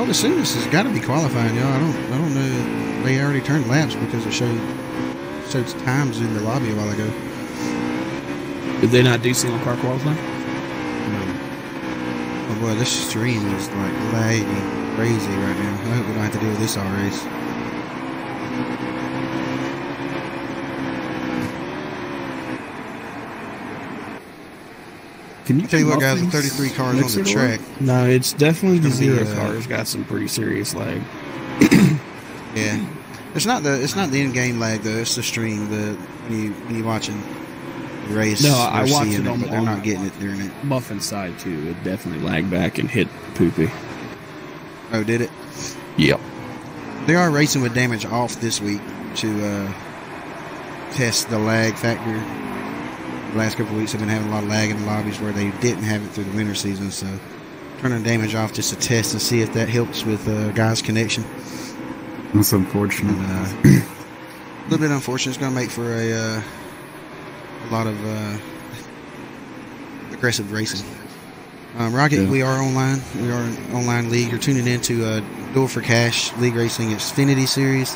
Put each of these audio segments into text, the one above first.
would assume this has got to be qualifying, y'all. I don't know. They already turned laps because it showed times in the lobby a while ago. Did they not do single car qualifying? Oh boy, this stream is like lagging crazy right now. I hope we don't have to deal with this all race. Can you tell you what, guys? With 33 cars on the track. No, it's definitely the zero cars got some pretty serious lag. Yeah, it's not the in-game lag though. It's the stream. When you watching the race. No, I watched it on. But they're not getting it during it. Muffin side too. It definitely lagged back and hit poopy. Oh, did it? Yep. They are racing with damage off this week to test the lag factor. The last couple of weeks, I've been having a lot of lag in the lobbies where they didn't have it through the winter season. So, turning damage off just to test and see if that helps with guys' connection. That's unfortunate. A little bit unfortunate. It's going to make for a lot of aggressive racing. Rocket, yeah. We are online. We are an online league. You're tuning into Door for Cash League Racing Xfinity Series,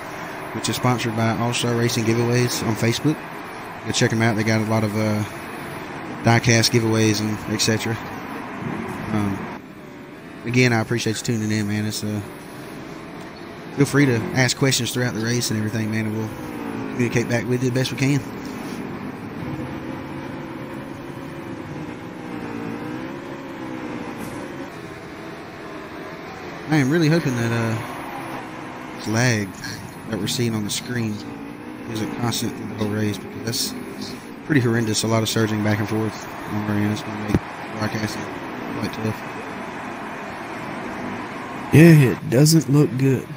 which is sponsored by All Star Racing Giveaways on Facebook. Go check them out. They got a lot of diecast giveaways and etc. Again, I appreciate you tuning in, man. It's feel free to ask questions throughout the race and everything, man, and we'll communicate back with you the best we can. I am really hoping that this lag that we're seeing on the screen isn't constant through the whole race, because that's pretty horrendous. A lot of surging back and forth on our end. It's going to make broadcasting quite tough. Yeah, it doesn't look good.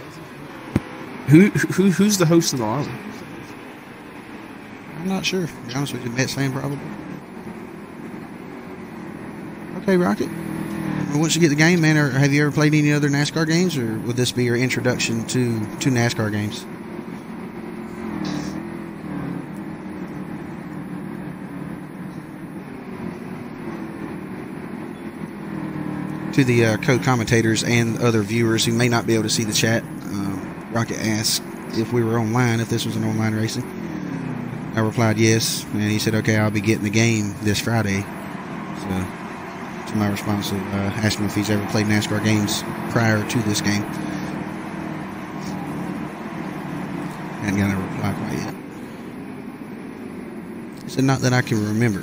Who's the host of the lobby? I'm not sure. To be honest with you, Matt's saying probably. Okay, Rocket. Once you get the game, man, or have you ever played any other NASCAR games, or would this be your introduction to NASCAR games? To the co-commentators and other viewers who may not be able to see the chat, Rocket asked if we were online, if this was an online racing. I replied yes, and he said, okay, I'll be getting the game this Friday. So, to my response of asking if he's ever played NASCAR games prior to this game. Hadn't got a reply quite yet. He said, not that I can remember.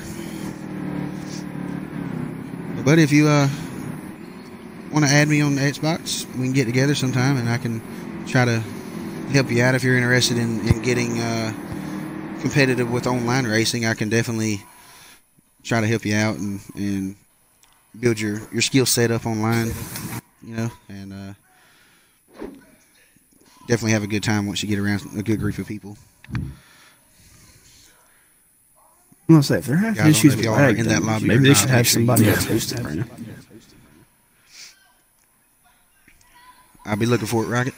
But if you want to add me on the Xbox, we can get together sometime and I can try to help you out if you're interested in getting competitive with online racing. I can definitely try to help you out and build your skill set up online, you know, and definitely have a good time once you get around a good group of people. I'm gonna say, if they're having issues with lag, in that lobby, maybe they should have somebody else host it right now. I'll be looking for it, Rocket.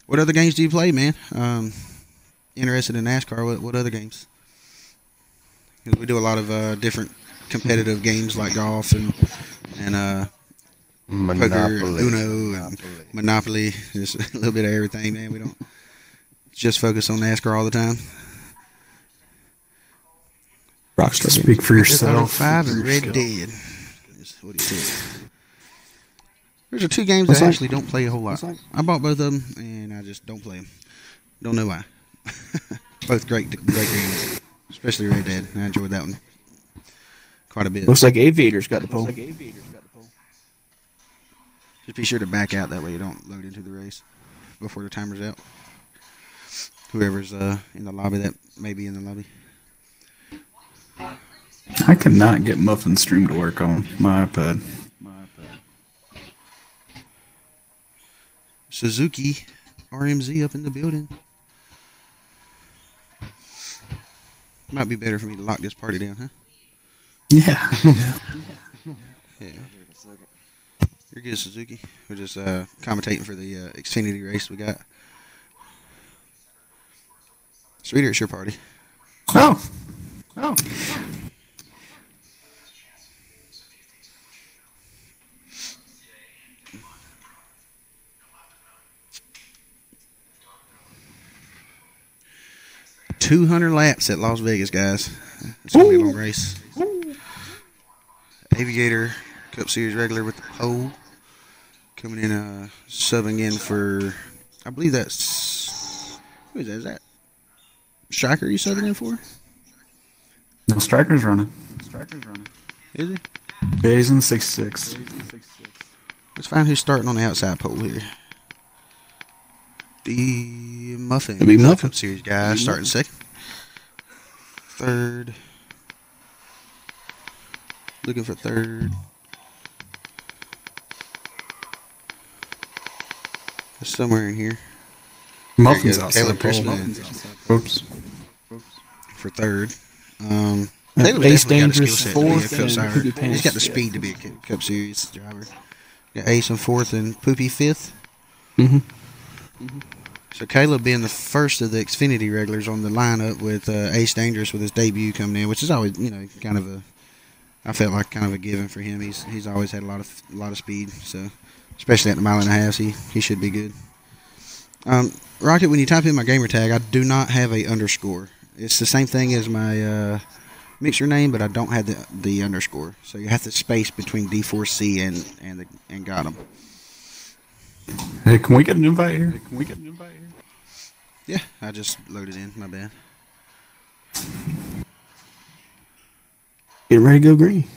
What other games do you play, man? Interested in NASCAR? What other games? Because we do a lot of different competitive games like golf and Monopoly. poker, Uno, and Monopoly. Just a little bit of everything, man. We don't just focus on NASCAR all the time. Rockstar. Speak for yourself. 5 and Red Dead. That's what he said. There's are 2 games that I actually don't play a whole lot. I bought both of them, and I just don't play them. Don't know why. Both great games, especially Red Dead. I enjoyed that one quite a bit. Looks like Aviator's got the pole. Just be sure to back out, that way you don't load into the race before the timer's out. Whoever's in the lobby that may be in the lobby. I cannot get Muffin Stream to work on my iPad. Suzuki RMZ up in the building. Might be better for me to lock this party down, huh? Yeah. Yeah. You're good, Suzuki. We're just commentating for the Xfinity race we got. Sweeter, it's your party. Oh. 200 laps at Las Vegas, guys. It's going to be a long race. Aviator Cup Series regular with the pole. Coming in, subbing in for, I believe that's, who is that? Is that Striker you subbing in for? No, Striker's running. Is he? Yeah, he's in 66. Let's find who's starting on the outside pole here. The Muffin. The Big Muffin Cup Series guy starting second. Third. Looking for third. Somewhere in here. Muffin's outside pole. Oops. For third. Ace Dangerous fourth. He's got the speed to be a Cup Series driver. Got Ace in fourth and Poopy fifth. So Caleb being the first of the Xfinity regulars on the lineup with Ace Dangerous with his debut coming in, which is always, kind of I felt like kind of a given for him. He's always had a lot of speed, so especially at the mile and a half, he should be good. Rocket, when you type in my gamer tag, I do not have a underscore. It's the same thing as my mixer name, but I don't have the underscore. So you have to space between D4C and got him. Hey, can we get an invite here? Yeah, I just loaded in. My bad. Get ready to go green.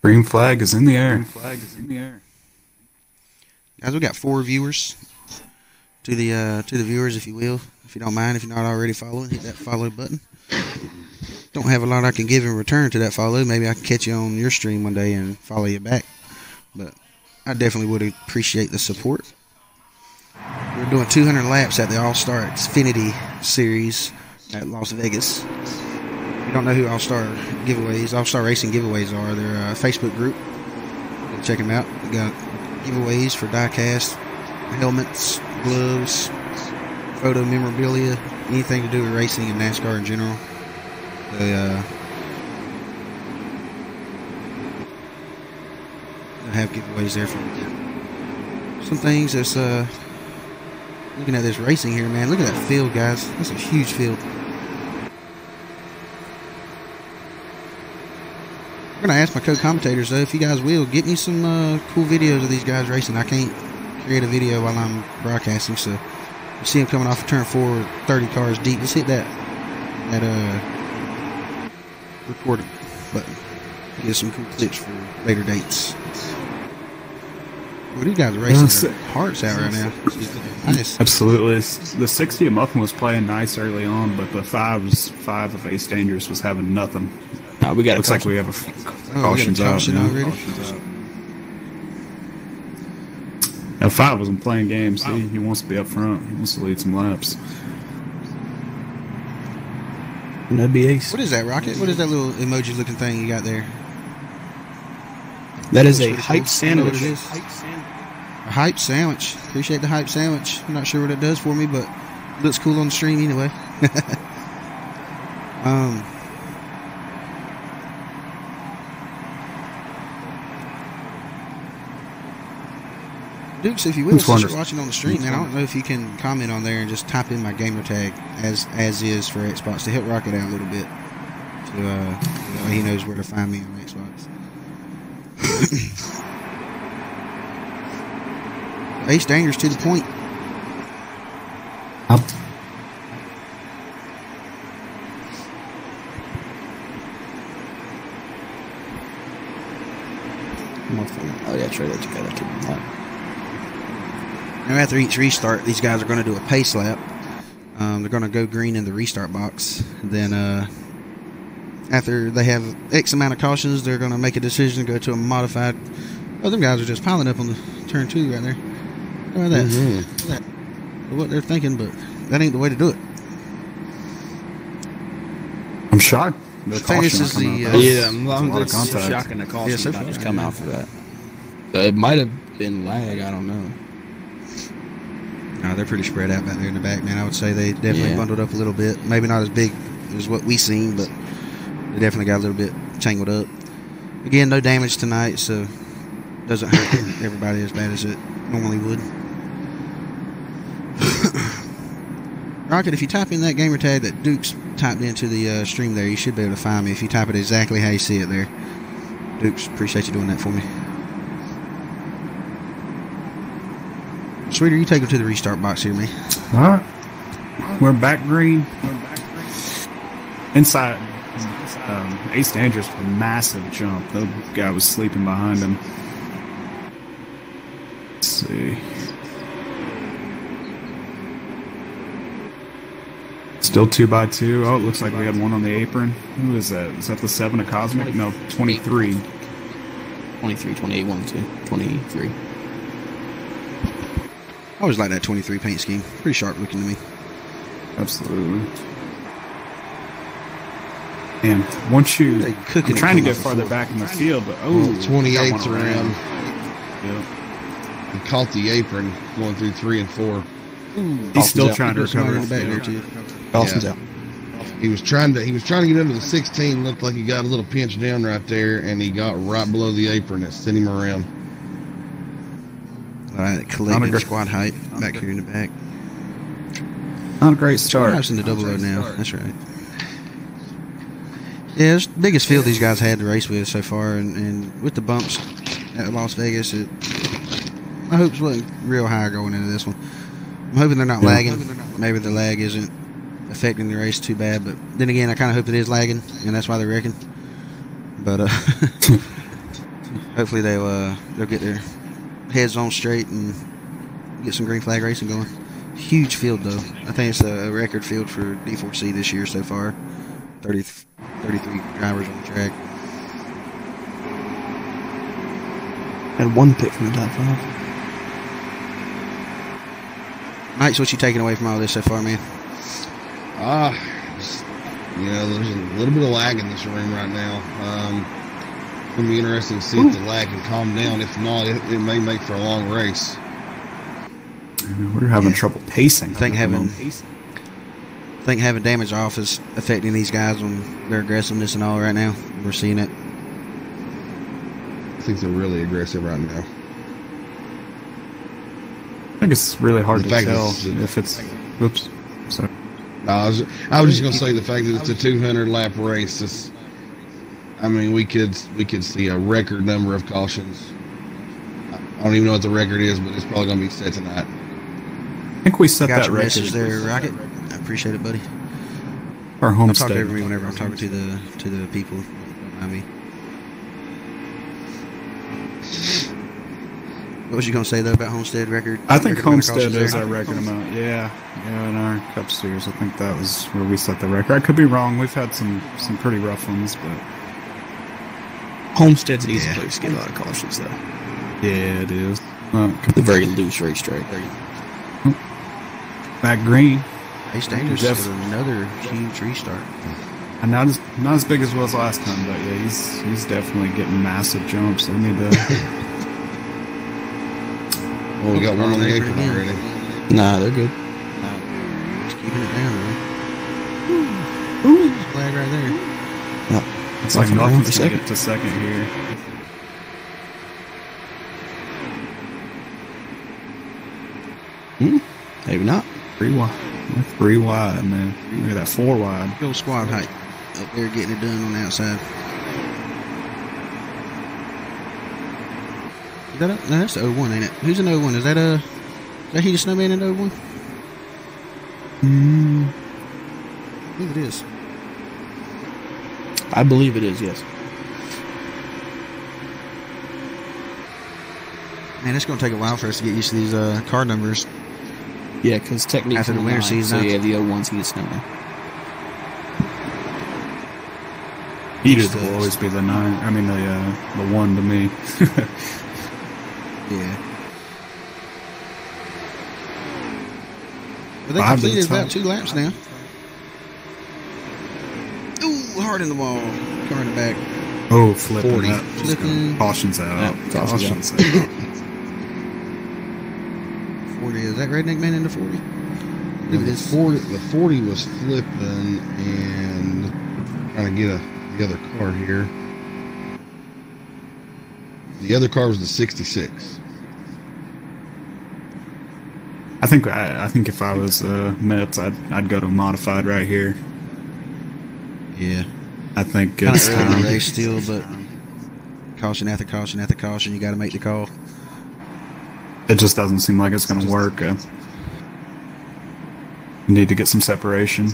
Green flag is in the air. Guys, we got 4 viewers. To the viewers, if you will, if you don't mind, if you're not already following, hit that follow button. Don't have a lot I can give in return to that follow. Maybe I can catch you on your stream one day and follow you back. But I definitely would appreciate the support. We're doing 200 laps at the All-Star Xfinity Series at Las Vegas. If you don't know who All-Star Racing giveaways are, they're a Facebook group. Check them out. We got giveaways for diecast, helmets, gloves, photo memorabilia, anything to do with racing and NASCAR in general. They have giveaways there for some things. That's looking at this racing here, man. Look at that field, guys. That's a huge field. I'm gonna ask my co-commentators though, if you guys will get me some cool videos of these guys racing. I can't create a video while I'm broadcasting, so you see them coming off of turn 4, 30 cars deep. Just hit that record button. Get some cool clips for later dates. Well, these guys are racing their hearts out right now. Nice. Absolutely. The 60 of Muffin was playing nice early on, but the 5 of Ace Dangerous was having nothing. We got looks like we have a cautions out already. Now 5 wasn't playing games. He wants to be up front. He wants to lead some laps. And that'd be Ace. What is that, Rocket? What is that little emoji-looking thing you got there? That is a hype sandwich. What it is. A hype sandwich. Appreciate the hype sandwich. I'm not sure what it does for me, but it looks cool on the stream anyway. Dukes, if you will, since you're watching on the stream, man, I don't know if you can comment on there and just type in my gamer tag as is for Xbox to help Rocket out a little bit. So he knows where to find me on Xbox. Ace Dangerous to the point. Up. Oh yeah, sure. That you got that. Now after each restart, these guys are going to do a pace lap. They're going to go green in the restart box. Then after they have X amount of cautions, they're going to make a decision to go to a modified. Oh, them guys are just piling up on the turn 2 right there. How about that? Mm-hmm. What they're thinking, but that ain't the way to do it. I'm shocked. I think this is the I'm just shocking the caution just come out for that. It might have been lag. I don't know. No, they're pretty spread out back there in the back, man. I would say they definitely bundled up a little bit. Maybe not as big as what we seen, but they definitely got a little bit tangled up. Again, no damage tonight, so doesn't hurt everybody as bad as it normally would. Rocket, if you type in that gamer tag that Duke's typed into the stream there, you should be able to find me if you type it exactly how you see it there. Dukes, appreciate you doing that for me. Sweeter, you take him to the restart box here, man. All right. We're back green. Inside. Ace Dangerous, a massive jump. The guy was sleeping behind him. Let's see. Still 2x2. Oh, it looks like we had one on the apron. Who is that? Is that the 7 of Cosmic? No, 23. 23, 28, 1, 2, 23. I always like that 23 paint scheme. Pretty sharp looking to me. Absolutely. And once you... I'm trying to get farther back in the field, but... Oh, 28's around. Yep. He caught the apron going through 3 and 4. He's still trying to recover. In the back there too. Dawson's out. He was trying to get under the 16. Looked like he got a little pinch down right there, and he got right below the apron. That sent him around. All right, collective squad height back here in the back. Not a great start. House in the 00 now. That's right. Yeah, it's the biggest field these guys had to race with so far, and with the bumps at Las Vegas, my hopes wasn't real high going into this one. I'm hoping they're not lagging. Maybe the lag isn't affecting the race too bad, but then again, I kind of hope it is lagging, and that's why they're wrecking. But hopefully they'll get their heads on straight and get some green flag racing going. Huge field though. I think it's a record field for D4C this year so far. 33 drivers on the track. Had one pick from the top 5. Mike's what you taking away from all this so far, man? There's a little bit of lag in this room right now. It's going to be interesting to see if the lag can calm down. If not, it may make for a long race. We're having trouble pacing. I think having damage off is affecting these guys on their aggressiveness and all right now. We're seeing it. I think they're really aggressive right now. I think it's really hard to tell if it's... Oops. Sorry. No, I was just going to say the fact that it's a 200-lap race. We could see a record number of cautions. I don't even know what the record is, but it's probably going to be set tonight. I think we set Got that your record. message there, Rocket. I appreciate it, buddy. Our I homestead. talk to everybody whenever I'm talking to the people behind me. What was you going to say, though, about Homestead record? I think Homestead is our record amount. Yeah, in our Cup Series, I think that was where we set the record. I could be wrong. We've had some pretty rough ones, but... Homestead's an easy place to get a lot of cautions, though. Yeah, it is. It's a very loose racetrack. Back green. Ace Dangerous is another huge restart. And not as big as it was last time, but yeah, he's definitely getting massive jumps. They need to... Well, we got one on the apron already. Nah, they're good. Just keeping it down, man. Ooh, flag right there. No, it's like nothing's going to get to second here. Maybe not. 3 wide, man. Look at that 4 wide. Go squad height up there getting it done on the outside. No, that's the 01, ain't it? Who's in 01? Is that he the snowman in 01? I believe it is. I believe it is, yes. Man, it's going to take a while for us to get used to these car numbers. Yeah, because technically after the winter season, so yeah, the 01's he the snowman. Heated will always be the 9. I mean, the 1 to me. Yeah. Well, they completed about 2 laps now. Ooh, hard in the wall. Car in the back. Oh, flipping. 40. Flipping. Caution's out. Yeah, caution's out. 40. Is that Redneck Man in the 40? The 40 was flipping and trying to get the other car here. The other car was the 66. I think if I was Mets, I'd go to modified right here. Yeah. I think Kind it's of early in time. the race still, but caution after caution after caution, you got to make the call. It just doesn't seem like it's going to work. You need to get some separation.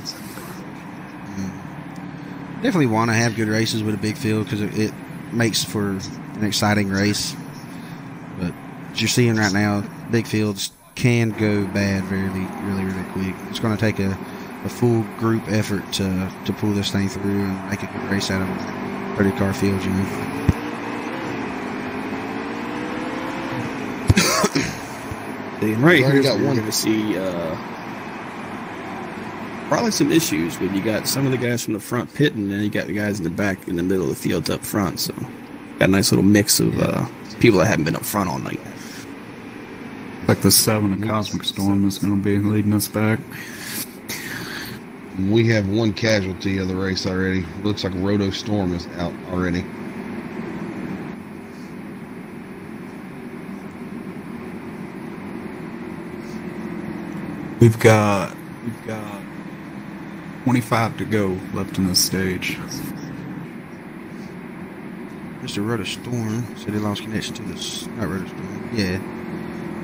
Definitely want to have good races with a big field because it makes for an exciting race. But as you're seeing right now, big fields can go bad really quick. It's going to take a full group effort to pull this thing through and make a good race out of a 30-car field, you know. Right here, we're going to see probably some issues when you got some of the guys from the front pitting, and then you got the guys in the back in the middle of the field up front. So, got a nice little mix of people that haven't been up front all night. Like the 7 of Cosmic Storm is going to be leading us back. We have one casualty of the race already. Looks like Roto Storm is out already. We've got 25 to go left in this stage. Mr. Roto Storm said he lost connection to this. Not Roto Storm. Yeah.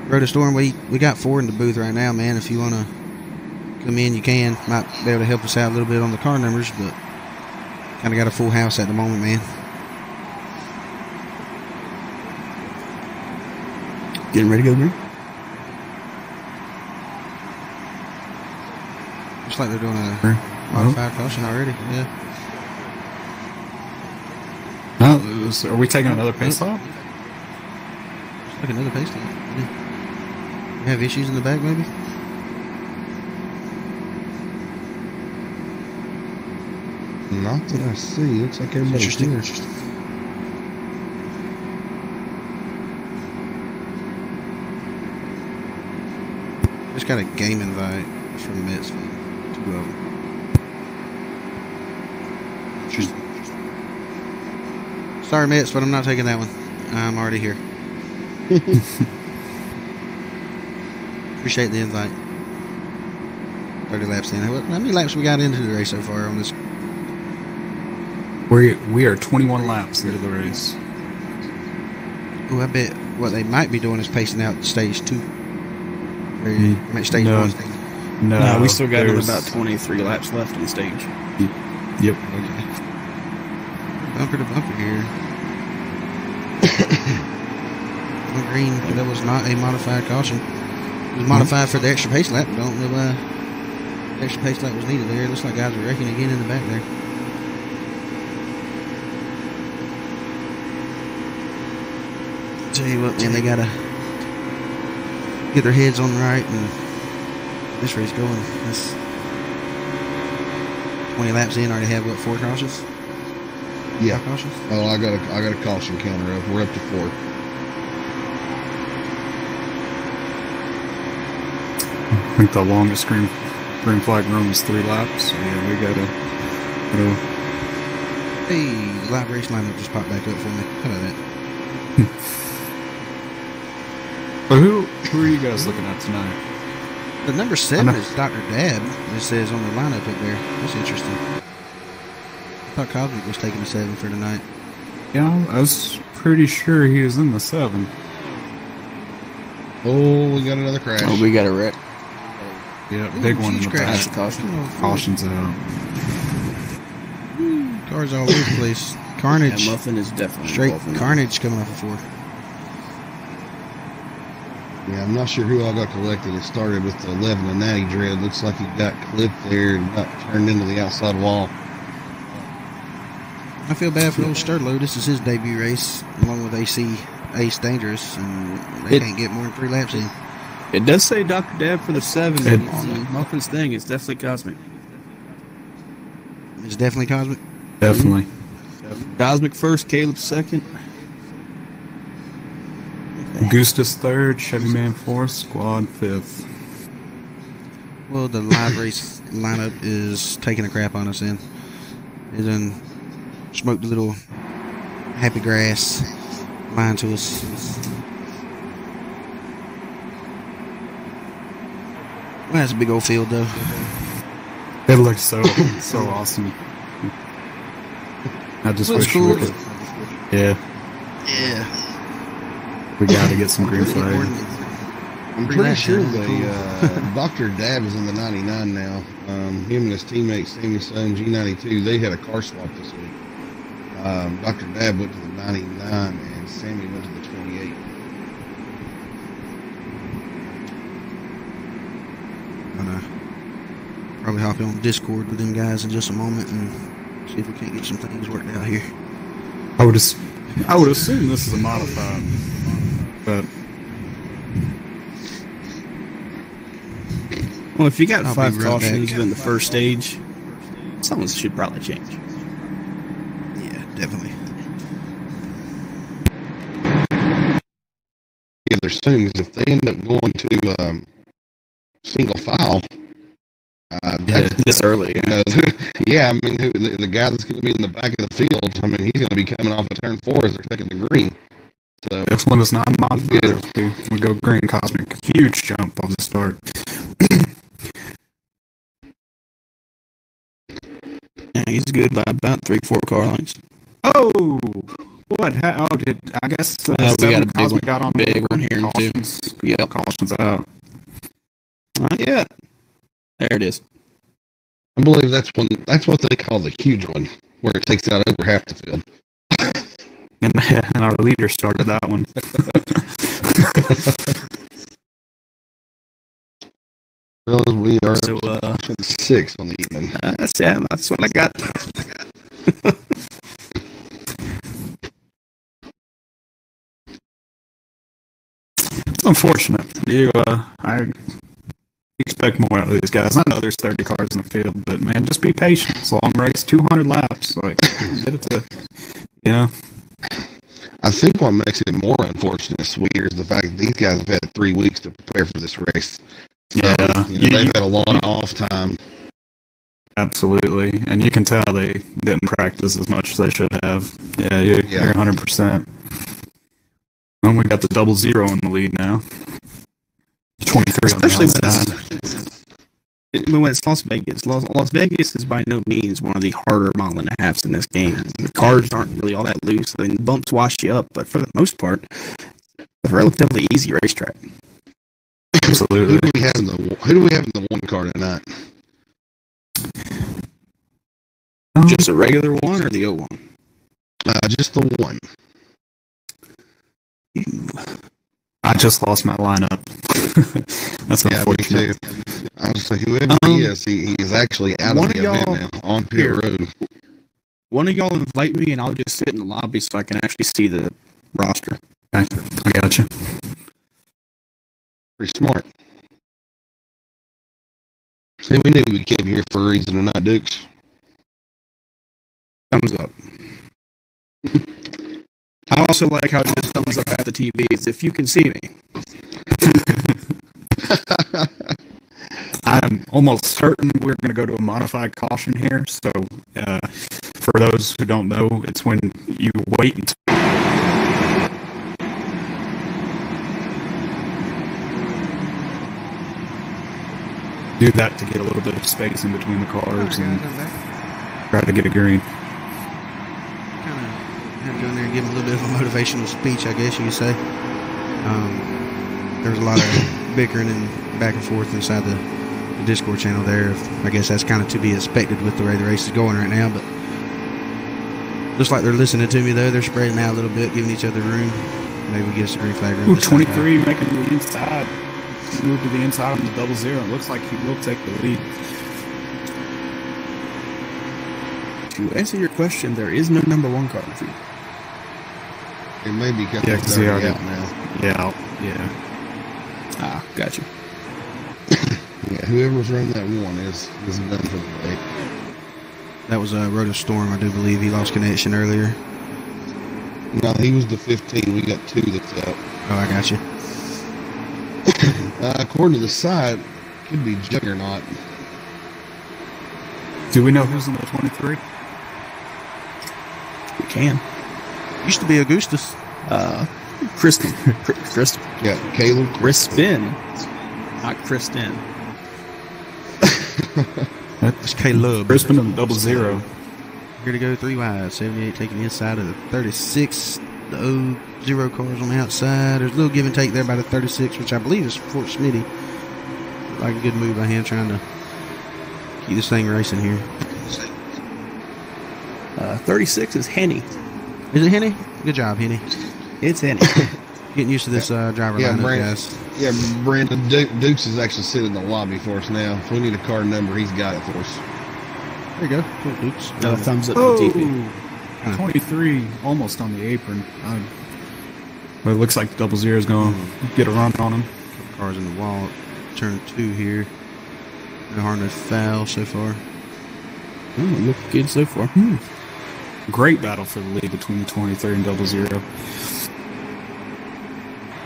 Roto Storm, we got 4 in the booth right now, man. If you want to come in, you can. Might be able to help us out a little bit on the car numbers, but kind of got a full house at the moment, man. Getting ready to go green? Looks like they're doing a modified caution already. Yeah. No, are we taking another pace stop? Looks like another pace stop. Yeah. You have issues in the back, maybe? Not that I see. Looks like everybody's here. Interesting. Just got a game invite from the Mets fan. 2 of them. Sorry, Mets, but I'm not taking that one. I'm already here. Appreciate the invite. 30 laps in. How many laps we got into the race so far on this? We are 21 laps into the race. Oh, I bet what they might be doing is pacing out stage 2. Stage No. 1. No, we still got about 23 laps left on the stage. Yep. Okay. Bumper to bumper here. On green, that was not a modified caution. It was modified for the extra pace lap. Don't know why the extra pace lap was needed there. It looks like guys are wrecking again in the back there. Tell you what, man, they gotta get their heads on right and this race going. That's 20 laps in. Already have what, 4 cautions? Yeah. 5 cautions? Oh, I got a caution counter up. We're up to 4. I think the longest green flag run was 3 laps. So yeah, we gotta. Hey, the live race lineup just popped back up for me. How about that? But who are you guys looking at tonight? The number 7 is Dr. Dab. It says on the lineup up there. That's interesting. I thought Cosmic was taking the 7 for tonight. Yeah, I was pretty sure he was in the 7. Oh, we got another crash. Oh, we got a wreck. Yeah, big one in the crash. back. Caution's out. Cars all over the place. Carnage. Yeah, Muffin is definitely Straight carnage coming off of 4. Yeah, I'm not sure who all got collected. It started with the 11 and Natty Dread. Looks like he got clipped there and got turned into the outside wall. I feel bad for old Sturlow. This is his debut race, along with AC Ace Dangerous, and they can't get more than 3 laps in. It does say Dr. Dab for the 7 on Muffin's thing. It's definitely Cosmic. It's definitely Cosmic? Definitely. Cosmic first, Caleb second. Gustus 3rd, Chevy Man 4th, Squad 5th. Well, the live race lineup is taking a crap on us then. It done smoked a little happy grass line to us. Well, that's a big old field, though. It looks so awesome. I just wish cool. we could. Yeah, we got to get some green flag. I'm pretty sure Dr. Dab is in the 99 now. Him and his teammate Sammy Sun G92, they had a car swap this week. Dr. Dab went to the 99 and Sammy went to the 28. I'm gonna probably hop on Discord with them guys in just a moment and see if we can't get some things worked out here. I would assume this is a modified, but Well, if you got I'll 5 be right cautions back. in the first stage, something should probably change. Yeah, definitely. Yeah, there's things if they end up going to single file. This early. Yeah. Yeah, I mean, the guy that's going to be in the back of the field, I mean, he's going to be coming off of turn 4 as they're taking the green. So this one is not modified. We go green cosmic, huge jump off the start. Yeah, he's good by about 3-4 car lengths. Oh, what? I guess We got a big cosmic one, got on big one here too. cautions. Yep. Cautions out. Not yet. There it is. I believe that's what they call the huge one, where it takes out over half the field. And our leader started that one. Well, we are So, 6 on the evening. that's what I got. It's unfortunate. I expect more out of these guys. I know there's 30 cars in the field, but man, just be patient. It's a long race, 200 laps. Like, get it to, I think what makes it more unfortunate this week is the fact that these guys have had 3 weeks to prepare for this race. So, Yeah. they've had a lot of off time. Absolutely. And you can tell they didn't practice as much as they should have. Yeah, you're 100%. And we got the 00 in the lead now. 23 Especially on the outside. when it's Las Vegas. Las Vegas is by no means one of the harder mile and a halves in this game. The cars aren't really all that loose. The bumps wash you up, but for the most part, it's a relatively easy racetrack. Absolutely. Who do we have in the one car tonight? Just a regular one or the 01? Just the one. I just lost my lineup. That's unfortunate. I was like, whoever he is, he is actually out of the event now, on pit road. One of y'all invite me, and I'll just sit in the lobby so I can actually see the roster. Okay, I got you. Pretty smart. See, we knew we came here for a reason and not Dukes. Thumbs up. I also like how it just thumbs up at the TVs if you can see me. I'm almost certain we're going to go to a modified caution here. So, for those who don't know, it's when you wait until do that to get a little bit of space in between the cars and try to get a green. Kind of have to go in there and give him a little bit of a motivational speech, I guess you could say. There was a lot of bickering and back and forth inside the Discord channel there. I guess that's kind of to be expected with the way the race is going right now, but looks like they're listening to me, though. They're spreading out a little bit, giving each other room. Maybe we get us a green flag room. Ooh, 23 making the inside. Move to the inside on the 00. It looks like he will take the lead. To answer your question, there is no number 1 car in the field. It may be because Yeah, 'cause he already- out now. Yeah. Ah, gotcha. Yeah, whoever's running that one is done for the day. That was Roto Storm, I do believe. He lost connection earlier. No, he was the 15. We got 2 that's up. Oh, I got you. According to the site, could be Juggernaut. Do we know who's in the 23? We can. Used to be Augustus. Kristen. Yeah, Caleb. Crispin. Not Kristen. That's Caleb. Crispin and double zero. Here to go 3 wide. 78 taking the inside of the 36. The 0 cars on the outside. There's a little give and take there by the 36, which I believe is Fort Smitty. Like a good move by him trying to keep this thing racing here. 36 is Henny. Is it Henny? Good job, Henny. It's Henny. Getting used to this driver lineup, guys. Yeah, Brandon Dukes is actually sitting in the lobby for us now. If we need a car number, he's got it for us. There you go. Cool, Dukes. Thumbs up to TV. 23, almost on the apron. But it looks like double zero is going to get a run on him. Cars in the wall. Turn 2 here. No hard, no foul so far. Look good so far. Great battle for the lead between the 23 and double zero.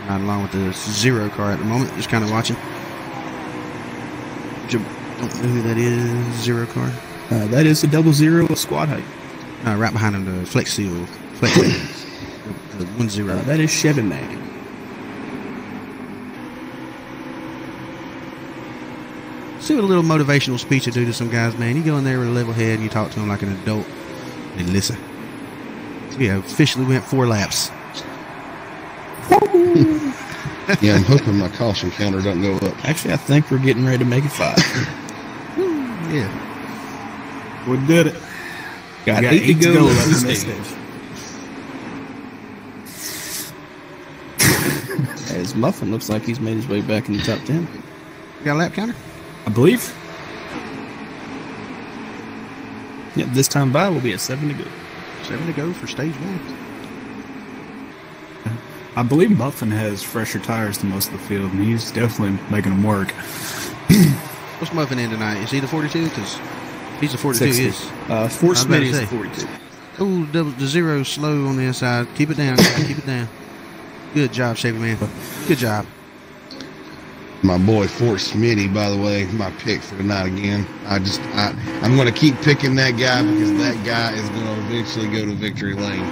Right along with the 0 car at the moment. Just kind of watching. Don't know who that is. 0 car. That is the double zero squad height. Right behind him, the Flex Seal. The 1-0. That is Chevy Man. See what a little motivational speech would do to some guys, man. You go in there with a level head and you talk to them like an adult and listen. So we officially went 4 laps. Yeah, I'm hoping my caution counter doesn't go up. Actually, I think we're getting ready to make it 5. Yeah. We did it. Got We 8 to go left left in in this this stage. As Muffin looks like he's made his way back in the top 10. Got a lap counter? I believe. Yep, this time by will be at 7 to go. 7 to go for stage 1. I believe Muffin has fresher tires than most of the field, and he's definitely making them work. What's Muffin in tonight? Is he the 42? Because he's a 42. 60. He is. Fort I was about to Smitty is say. 42. Oh, the 0 slow on the inside. Keep it down, guys. Keep it down. Good job, Chevy Man. Good job. My boy Fort Smitty, by the way, my pick for tonight again. I'm going to keep picking that guy because that guy is going to eventually go to victory lane.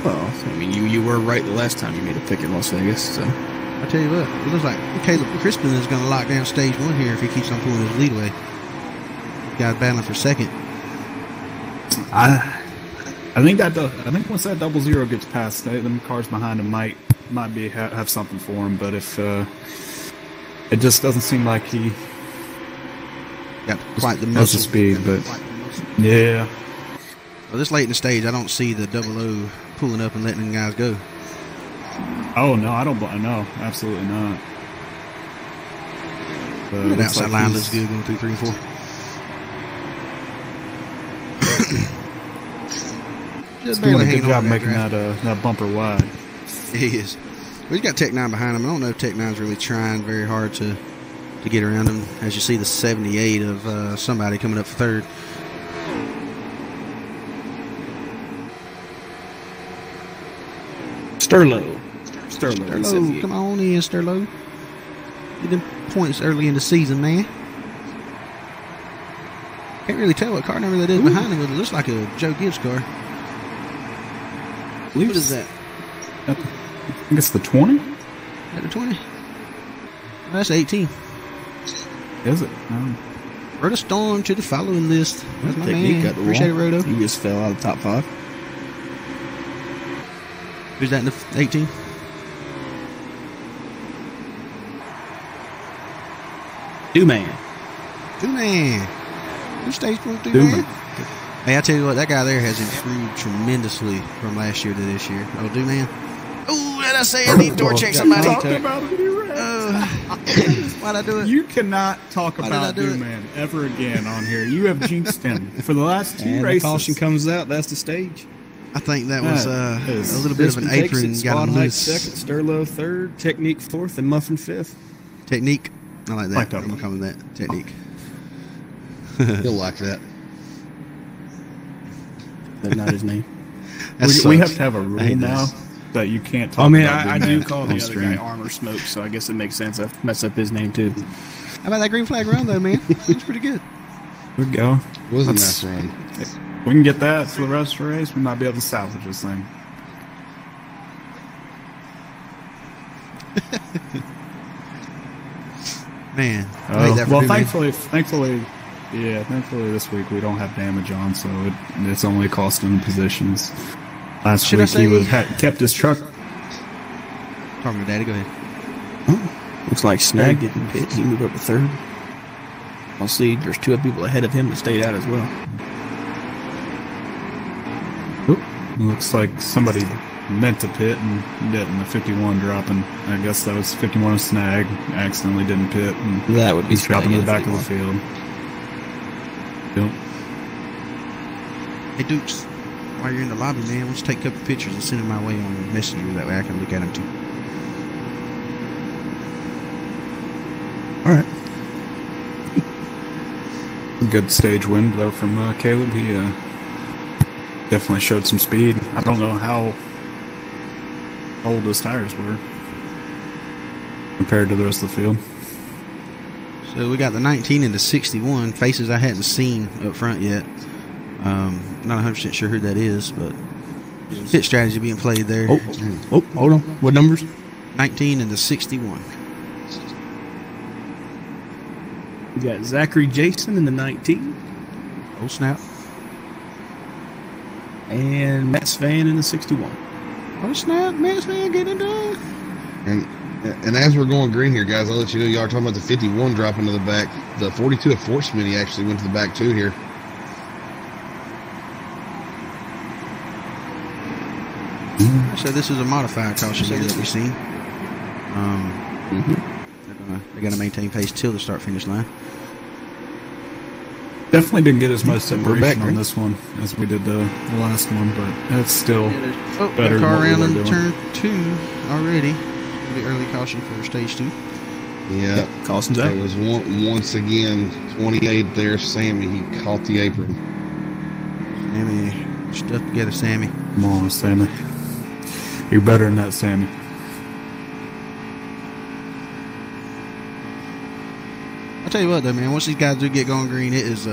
Well, I mean, you were right the last time you made a pick in Las Vegas. So I tell you what, it looks like Caleb Crispin is going to lock down stage 1 here if he keeps on pulling his lead away. Guys battling for second. I think once that double zero gets past, them cars behind him might be have something for him. But if it just doesn't seem like he Got quite the has the muscle. speed, but yeah. Well, this late in the stage, I don't see the 00 pulling up and letting them guys go. Oh no, I don't. No, absolutely not. That outside line looks good going through 3 and 4. Just Doing barely a good hanging job on making draft. that bumper wide. He is. Well, he's got Tech 9 behind him. I don't know if Tech 9's really trying very hard to get around him. As you see the 78 of somebody coming up for third. Sterlo. Sterlo, come on in, Sterlo. Get them points early in the season, man. Can't really tell what car number that is behind him, but it looks like a Joe Gibbs car. What is that? I think it's the 20. Is that the 20? That's 18. Is it? Rhoda Storm to the following list. That's my Technique man. got the Appreciate it, wall. Rhoda. He just fell out of the top 5. Who's that in the 18? Do-Man. Two-Man. Who stage 1 through Do-Man. man? Hey, I tell you what, that guy there has improved tremendously from last year to this year. Oh, Do-Man. Oh, did I say I need to door check somebody? Talked about it, you're right. Why'd I do it? You cannot talk Why did I about do it? Do-Man ever again on here. You have jinxed him for the last 2 And races. the caution comes out. That's the stage. I think that was That is- a little bit of an Crispin takes apron it, got Squad him Height loose. second, Sterlo third, Technique fourth, and Muffin fifth. Technique. I like that. Like that I'm going to call him that. Technique. He'll like that. That's not his name. That We have sucks. to have a I rule hate now this. that you can't talk I mean, about I Do-Man do call on the other stream. guy Armor Smoke, so I guess it makes sense. I mess up his name too. How about that green flag run, though, man? It's pretty good. There we go. It was a Let's- nice run. We can get that for the rest of the race. We might be able to salvage this thing. Man, I hate that for well, you, man. thankfully this week we don't have damage on, so it's only costing positions. Last Should I week say- kept his truck. Talking to Daddy, go ahead. Looks like Snag didn't pit. He moved up to third. I'll see. There's 2 people ahead of him that stayed out as well. Looks like somebody meant to pit and didn't. The 51 dropping. I guess that was 51 Snag. Accidentally didn't pit. And That would be he's dropping to the Snag back of the field. Yep. Hey, Dukes, while you're in the lobby, man, let's take a couple pictures and send them my way on Messenger. That way I can look at them too. All right. Good stage win though from Caleb. He definitely showed some speed. I don't know how old his tires were compared to the rest of the field. So we got the 19 and the 61 faces I hadn't seen up front yet. Not 100% sure who that is, but pit strategy being played there. Oh, hold on. What numbers? 19 and the 61. We got Zachary Jason in the 19 Oh snap! and Matt Svan in the 61. Oh snap! Man, getting done. And as we're going green here, guys, I'll let you know y'all are talking about the 51 dropping to the back. The 42 of Fort Smitty actually went to the back too here. So this is a modified caution here that we've seen. They're gonna maintain pace till the start finish line. Definitely didn't get as much separation back, on right? this one as we did the last one, but it's still Oh, better car than around what we in were doing. turn 2 already. The early caution for stage 2. Yeah. Caution's out. It was once again 28 there. Sammy, he caught the apron. Sammy, stuff together, Sammy. Come on, Sammy. You're better than that, Sammy. I'll tell you what, though, man. Once these guys do get going green, it is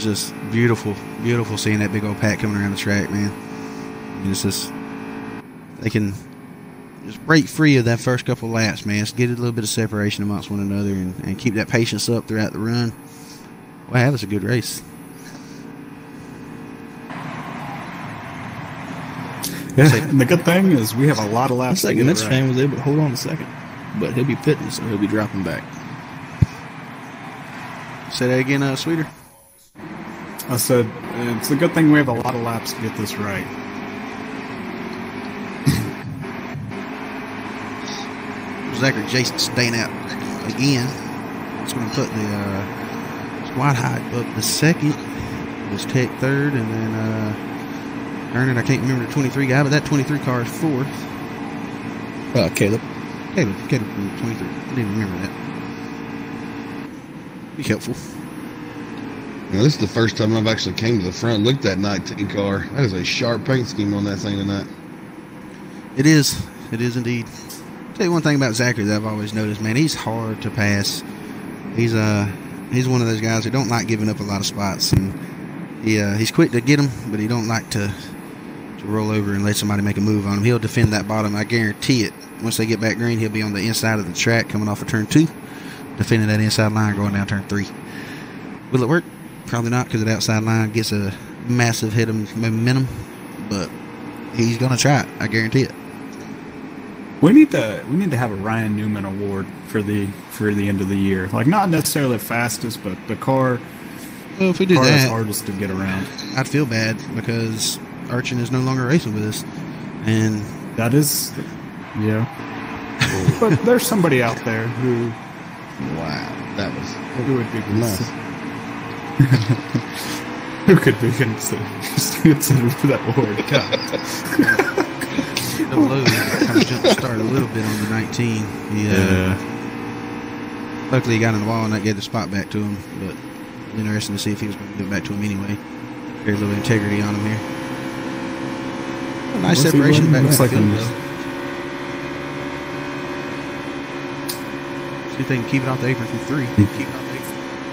just beautiful, beautiful seeing that big old pack coming around the track, man. I mean, it's just they can just break free of that first couple laps, man. Just get a little bit of separation amongst one another and keep that patience up throughout the run. Well, have us a good race. Yeah, and the good thing is we have a lot of One laps. second, to this get fan was able to hold on a second, but he'll be pitting, so he'll be dropping back. Say that again, Sweeter. I said it's a good thing we have a lot of laps to get this right. Zachary Jason staying out again. It's going to put the squad high up the second. It was Tech third, and then Ernie, I can't remember the 23 guy, but that 23 car is fourth. Caleb. Caleb 23. I didn't remember that. Be helpful. Now, this is the first time I've actually came to the front and looked at that 19 car. That is a sharp paint scheme on that thing tonight. It is. It is indeed. Tell you one thing about Zachary that I've always noticed, man. He's hard to pass. He's one of those guys who don't like giving up a lot of spots, and he's quick to get them, but he don't like to roll over and let somebody make a move on him. He'll defend that bottom. I guarantee it. Once they get back green, he'll be on the inside of the track coming off of turn 2, defending that inside line going down turn 3. Will it work? Probably not, because the outside line gets a massive hit of momentum, but he's going to try it. I guarantee it. We need to have a Ryan Newman award for the end of the year. Like, not necessarily the fastest, but the car Well, if we do is that, hardest to get around. I'd feel bad because Urchin is no longer racing with us, and That is, yeah. But there's somebody out there who Wow, that was would be nice. who could be considered for that award. the low kind of jumped start a little bit on the 19. Luckily, he got in the wall and that gave the spot back to him. But interesting to see if he was going to give it back to him anyway. There's a little integrity on him here. A nice separation back Looks to the like field, a- though. See if they can keep it off the apron from 3. Keep it off the apron.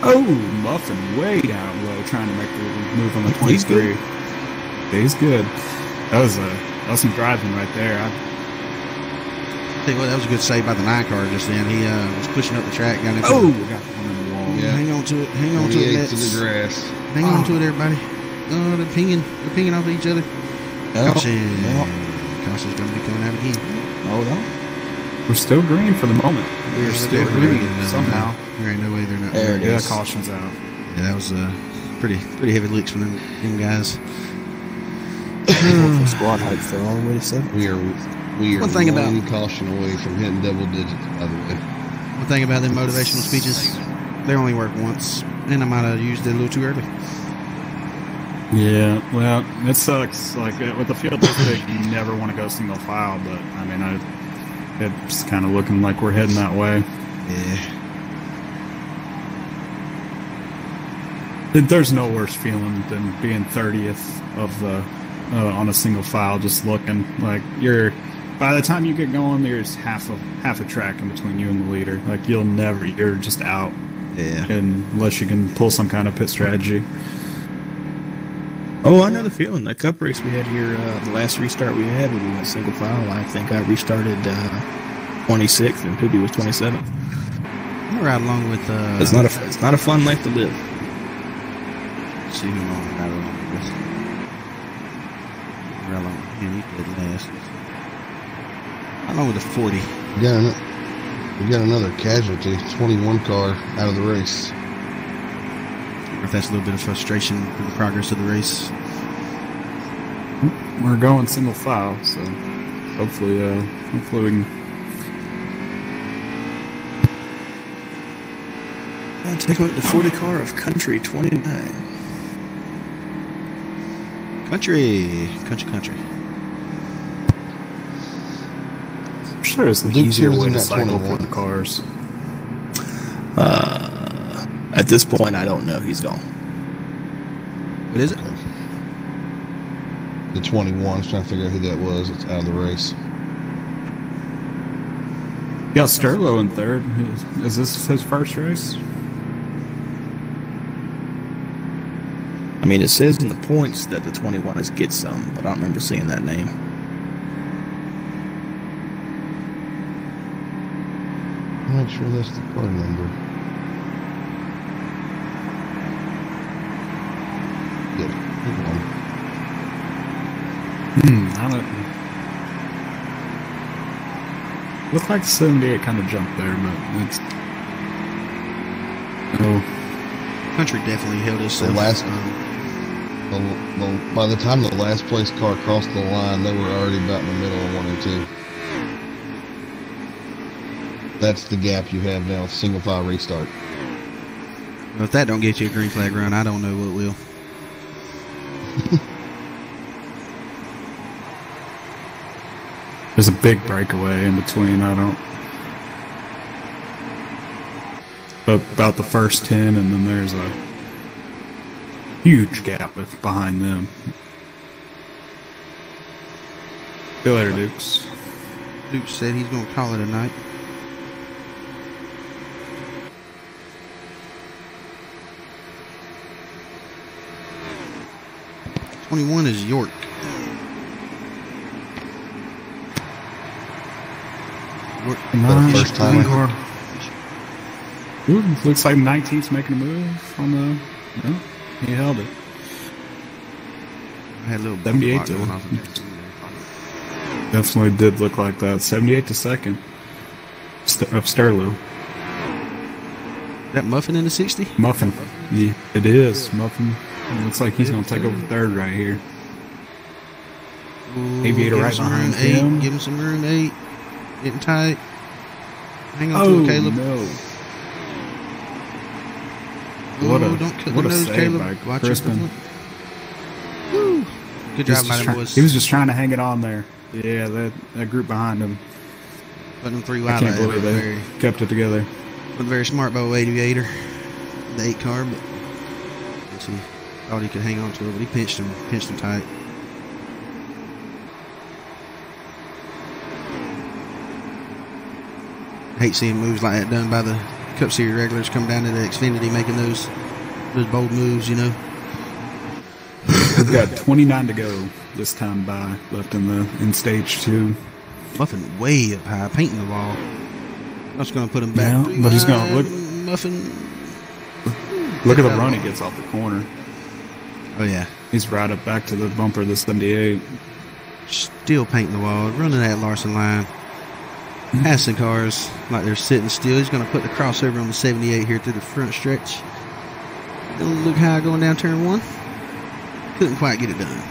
Oh, Muffin way down low, trying to make the move on the 23. He's good. He's good. That was some driving right there. Tell you what, that was a good save by the Nascar just then. He was pushing up the track. Got into Oh, got one in the wall. Yeah. Hang on to it. Hang on to it, to Nets. the grass. Hang on to it, everybody. Oh, they're pinging. They're pinging off each other. Caution. Caution's going to be coming out again. Hold on. We're still green for the moment. We're Yeah, still they're green green. somehow. There ain't no way they're not. There it Yeah, is. caution's out. Yeah, that was pretty heavy licks from them guys. Squad height fell all the way to 7. We are One thing about- one caution away from hitting double digits, by the way. One thing about them motivational speeches, they only work once, and I might have used it a little too early. Yeah, well, it sucks. Like with the field this big, you never want to go single file, but I mean, it's kind of looking like we're heading that way. Yeah. There's no worse feeling than being 30th of the on a single file, just looking like you're. By the time you get going, there's half a track in between you and the leader. Like you're just out. Yeah. Unless you can pull some kind of pit strategy. Oh, I know the feeling. That cup race we had here, the last restart we had, when we went single file, I think I restarted 26th and Poopy was 27th. I'm gonna ride along with. It's not a fun life to live. Let's see who I'm gonna ride along with. Ride along with him. He did last. Ride along with the 40. We got another casualty, 21 car out of the race. I wonder if that's a little bit of frustration for the progress of the race. We're going single file, so hopefully we can. I'll take out the 40 car of Country 29. Country. I'm sure it's the Luke easier Sears way in to that cycle 21. for the cars. At this point, I don't know. He's gone. What is it? The 21. I was trying to figure out who that was. It's out of the race. You got Sterlo in third. Is this his first race? I mean, it says in the points that the 21 is Get Some, but I don't remember seeing that name. I'm not sure that's the car number. Yeah, keep going. I don't. Looked like 78 kind of jumped there, but it's. Oh, Country definitely held his The last- by the time the last place car crossed the line, they were already about in the middle of 1 and 2. That's the gap you have now, single file restart. Well, if that don't get you a green flag run, I don't know what will. there's a big breakaway in between. I don't. About the first 10, and then there's a huge gap behind them. See you later, Dukes. Duke said he's going to call it a night. '21 is York. York. First time. Ooh, looks like 19's making a move on the. Yeah, he held it. I had a little 78 block going off in there. Definitely did look like that. 78 to second. Of Sterlo. That Muffin in the 60? Muffin. Yeah, it is. Muffin. It looks like he's going to take over third right here. Ooh, Aviator give him right some behind room, 8. him. Give him some room, 8. Getting tight. Hang on Oh, to it, Caleb. no. Ooh, What don't cut what the a nose, save Caleb. by Watch Crispin. your foot. Woo. Good job by them boys. He was just trying to hang it on there. Yeah, that group behind him. Putting them 3 I wide can't like believe that. they kept it together. Wasn't very smart by Aviator. The 8 car, but let's see. Thought he could hang on to it, but he pinched him tight. I hate seeing moves like that done by the Cup Series regulars come down to the Xfinity making those bold moves, you know. We've got 29 to go this time by left in stage 2. Muffin way up high, painting the wall. That's going to put him back. Yeah, but he's going to look. Muffin. Look at the run he gets off the corner. Oh, yeah. He's right up back to the bumper of the 78. Still painting the wall, running that Larson line. Passing cars like they're sitting still. He's going to put the crossover on the 78 here through the front stretch. Don't look high going down turn 1. Couldn't quite get it done.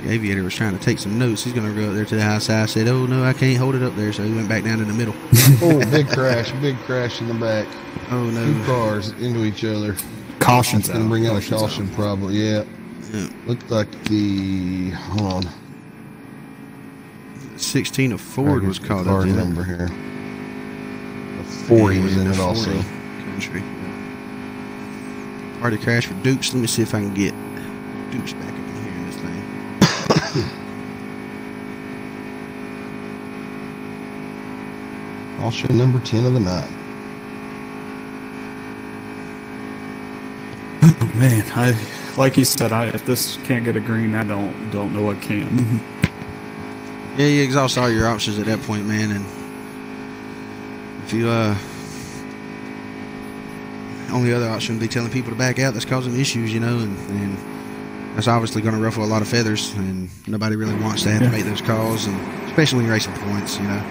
Aviator was trying to take some notes. He's going to go up there to the high side. I said, oh, no, I can't hold it up there. So he went back down to the middle. Oh, big crash in the back. Oh, no. 2 cars into each other. Caution's going to bring out a caution probably. Yeah. Looked like the, hold on. 16 of Ford was caught up in number here. The 40 was in it also. Country. Party crash for Dukes. Let me see if I can get Dukes back up in here in this thing. Caution number 10 of the night. Oh, man, like you said, if this can't get a green, I don't know what can. Yeah, you exhaust all your options at that point, man. And if you only other option would be telling people to back out, that's causing issues, you know, and that's obviously going to ruffle a lot of feathers, and nobody really wants to have to make those calls, and especially when you're racing points, you know.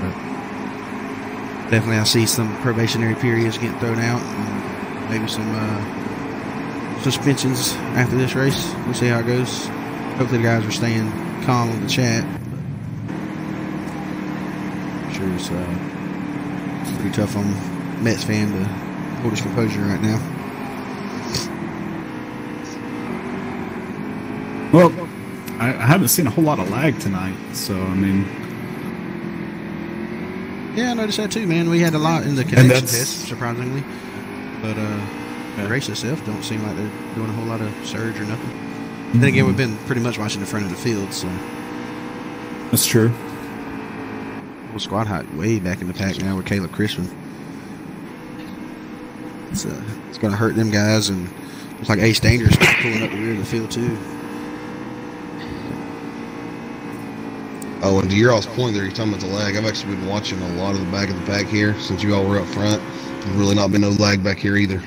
But definitely, I see some probationary periods getting thrown out, and maybe some suspensions after this race. We'll see how it goes. Hopefully, the guys are staying calm on the chat. I'm sure it's pretty tough on Mets fan to hold his composure right now. Well, I haven't seen a whole lot of lag tonight, so I mean, yeah, I noticed that too, man. We had a lot in the connection test, surprisingly, but the race itself don't seem like they're doing a whole lot of surge or nothing. Then again, we've been pretty much watching the front of the field, so that's true. Well, squad hot way back in the pack now with Caleb Crispin. It's going to hurt them guys, and it's like Ace Dangerous pulling up the rear of the field too. Oh, and to your all's point there, you're talking about the lag. I've actually been watching a lot of the back of the pack here since you all were up front. There's really not been no lag back here either.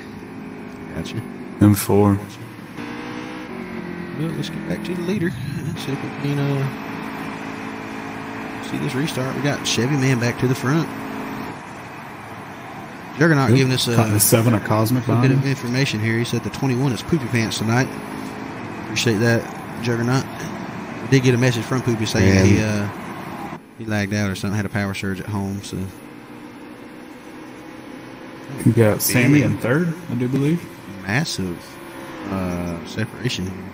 Gotcha. M4. Well, let's get back to the leader. Let's see if we can see this restart. We got Chevy Man back to the front. Juggernaut giving us the 7 of Cosmic a bit of information here. He said the 21 is Poopy Pants tonight. Appreciate that, Juggernaut. I did get a message from Poopy saying he lagged out or something, had a power surge at home. So you got Sammy in third, I do believe. Massive separation here.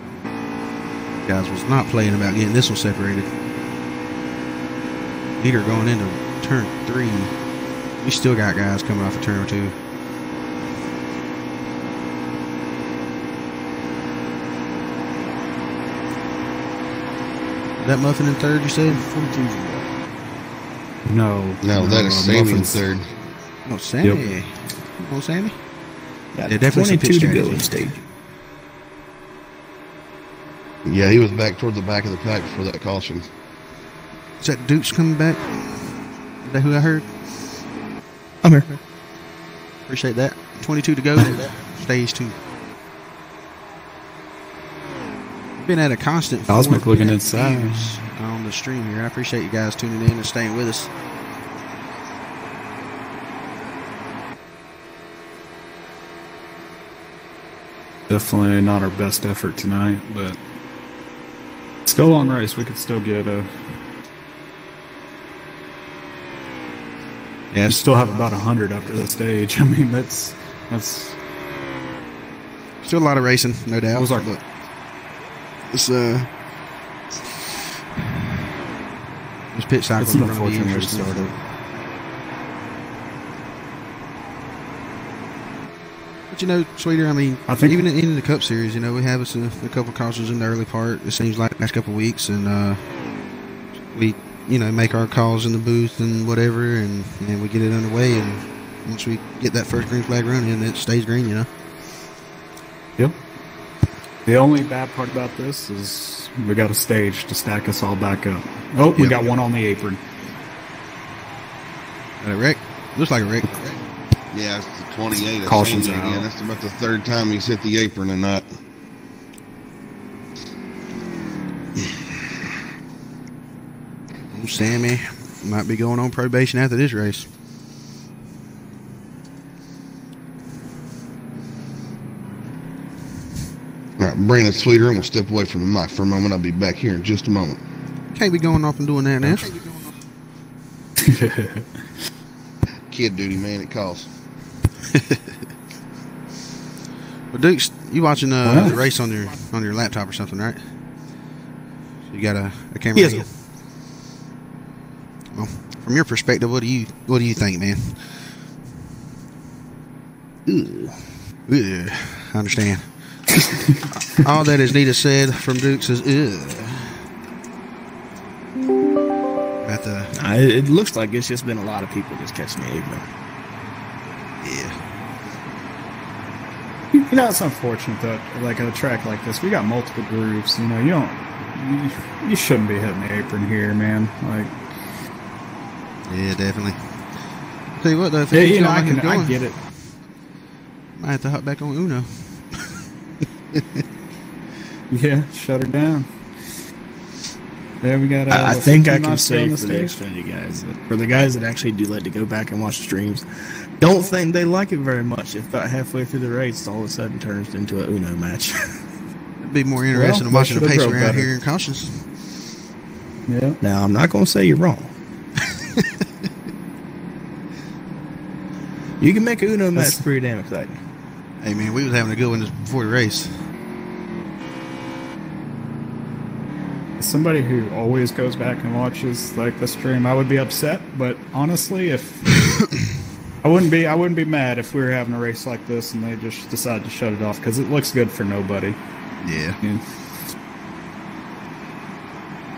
Guys was not playing about getting this one separated. Leader going into turn 3. We still got guys coming off of turn 2. That Muffin in third, you said? No, that is Sammy in third. Oh, Sammy. Yep. Oh, Sammy? Yeah, definitely 22 to go in stage. Yeah, he was back toward the back of the pack before that caution. Is that Dukes coming back? Is that who I heard? I'm here. Appreciate that. 22 to go. Stage 2. Been at a constant Cosmic 4 looking minute inside views on the stream here. I appreciate you guys tuning in and staying with us. Definitely not our best effort tonight, but still on race. We could still get a. Yeah, we still have about 100 after the stage. I mean, that's still a lot of racing, no doubt. What was our but it's this pit cycle It's is an going to be unfortunate interesting. restart. But you know, Sweeter, I mean, I think- even in the Cup Series, you know, we have us a couple cautions in the early part. It seems like the last couple of weeks, and we, you know, make our calls in the booth and whatever, and we get it underway. And once we get that first green flag running, it stays green, you know. Yep. The only bad part about this is we got a stage to stack us all back up. Oh, we got one on the apron. A wreck? Looks like a wreck. Yeah, it's the 28. Caution's again. out. That's about the third time he's hit the apron and not. Sammy might be going on probation after this race. All right, Brandon Sweeter, I'm going to step away from the mic for a moment. I'll be back here in just a moment. Can't be going off and doing that now. Kid duty, man, it calls. Well, Dukes, you watching the race on your laptop or something, right? So you got a camera? Yes. Here? Well, from your perspective, what do you think, man? Ugh. I understand. All that is needed said from Dukes is ugh. It looks like it's just been a lot of people just catching the ignorant. Yeah. You know, it's unfortunate that, like, at a track like this, we got multiple grooves. You know, you shouldn't be hitting the apron here, man. Like, Yeah, definitely. Tell you what, though, if yeah, it you know, like it's I going, get it. might have to hop back on Uno. Yeah, shut her down. There we got. I think I can on say the for the stage. Xfinity guys, for the guys that actually do like to go back and watch streams, don't think they like it very much. If about halfway through the race, all of a sudden turns into an Uno match. It'd be more interesting than watching the they pace should've around drove here in cautions. Yeah. Now, I'm not going to say you're wrong. You can make an Uno match pretty damn exciting. Hey, man, we was having a good one just before the race. As somebody who always goes back and watches like the stream, I would be upset. But honestly, if I wouldn't be mad if we were having a race like this and they just decided to shut it off because it looks good for nobody. Yeah. Yeah.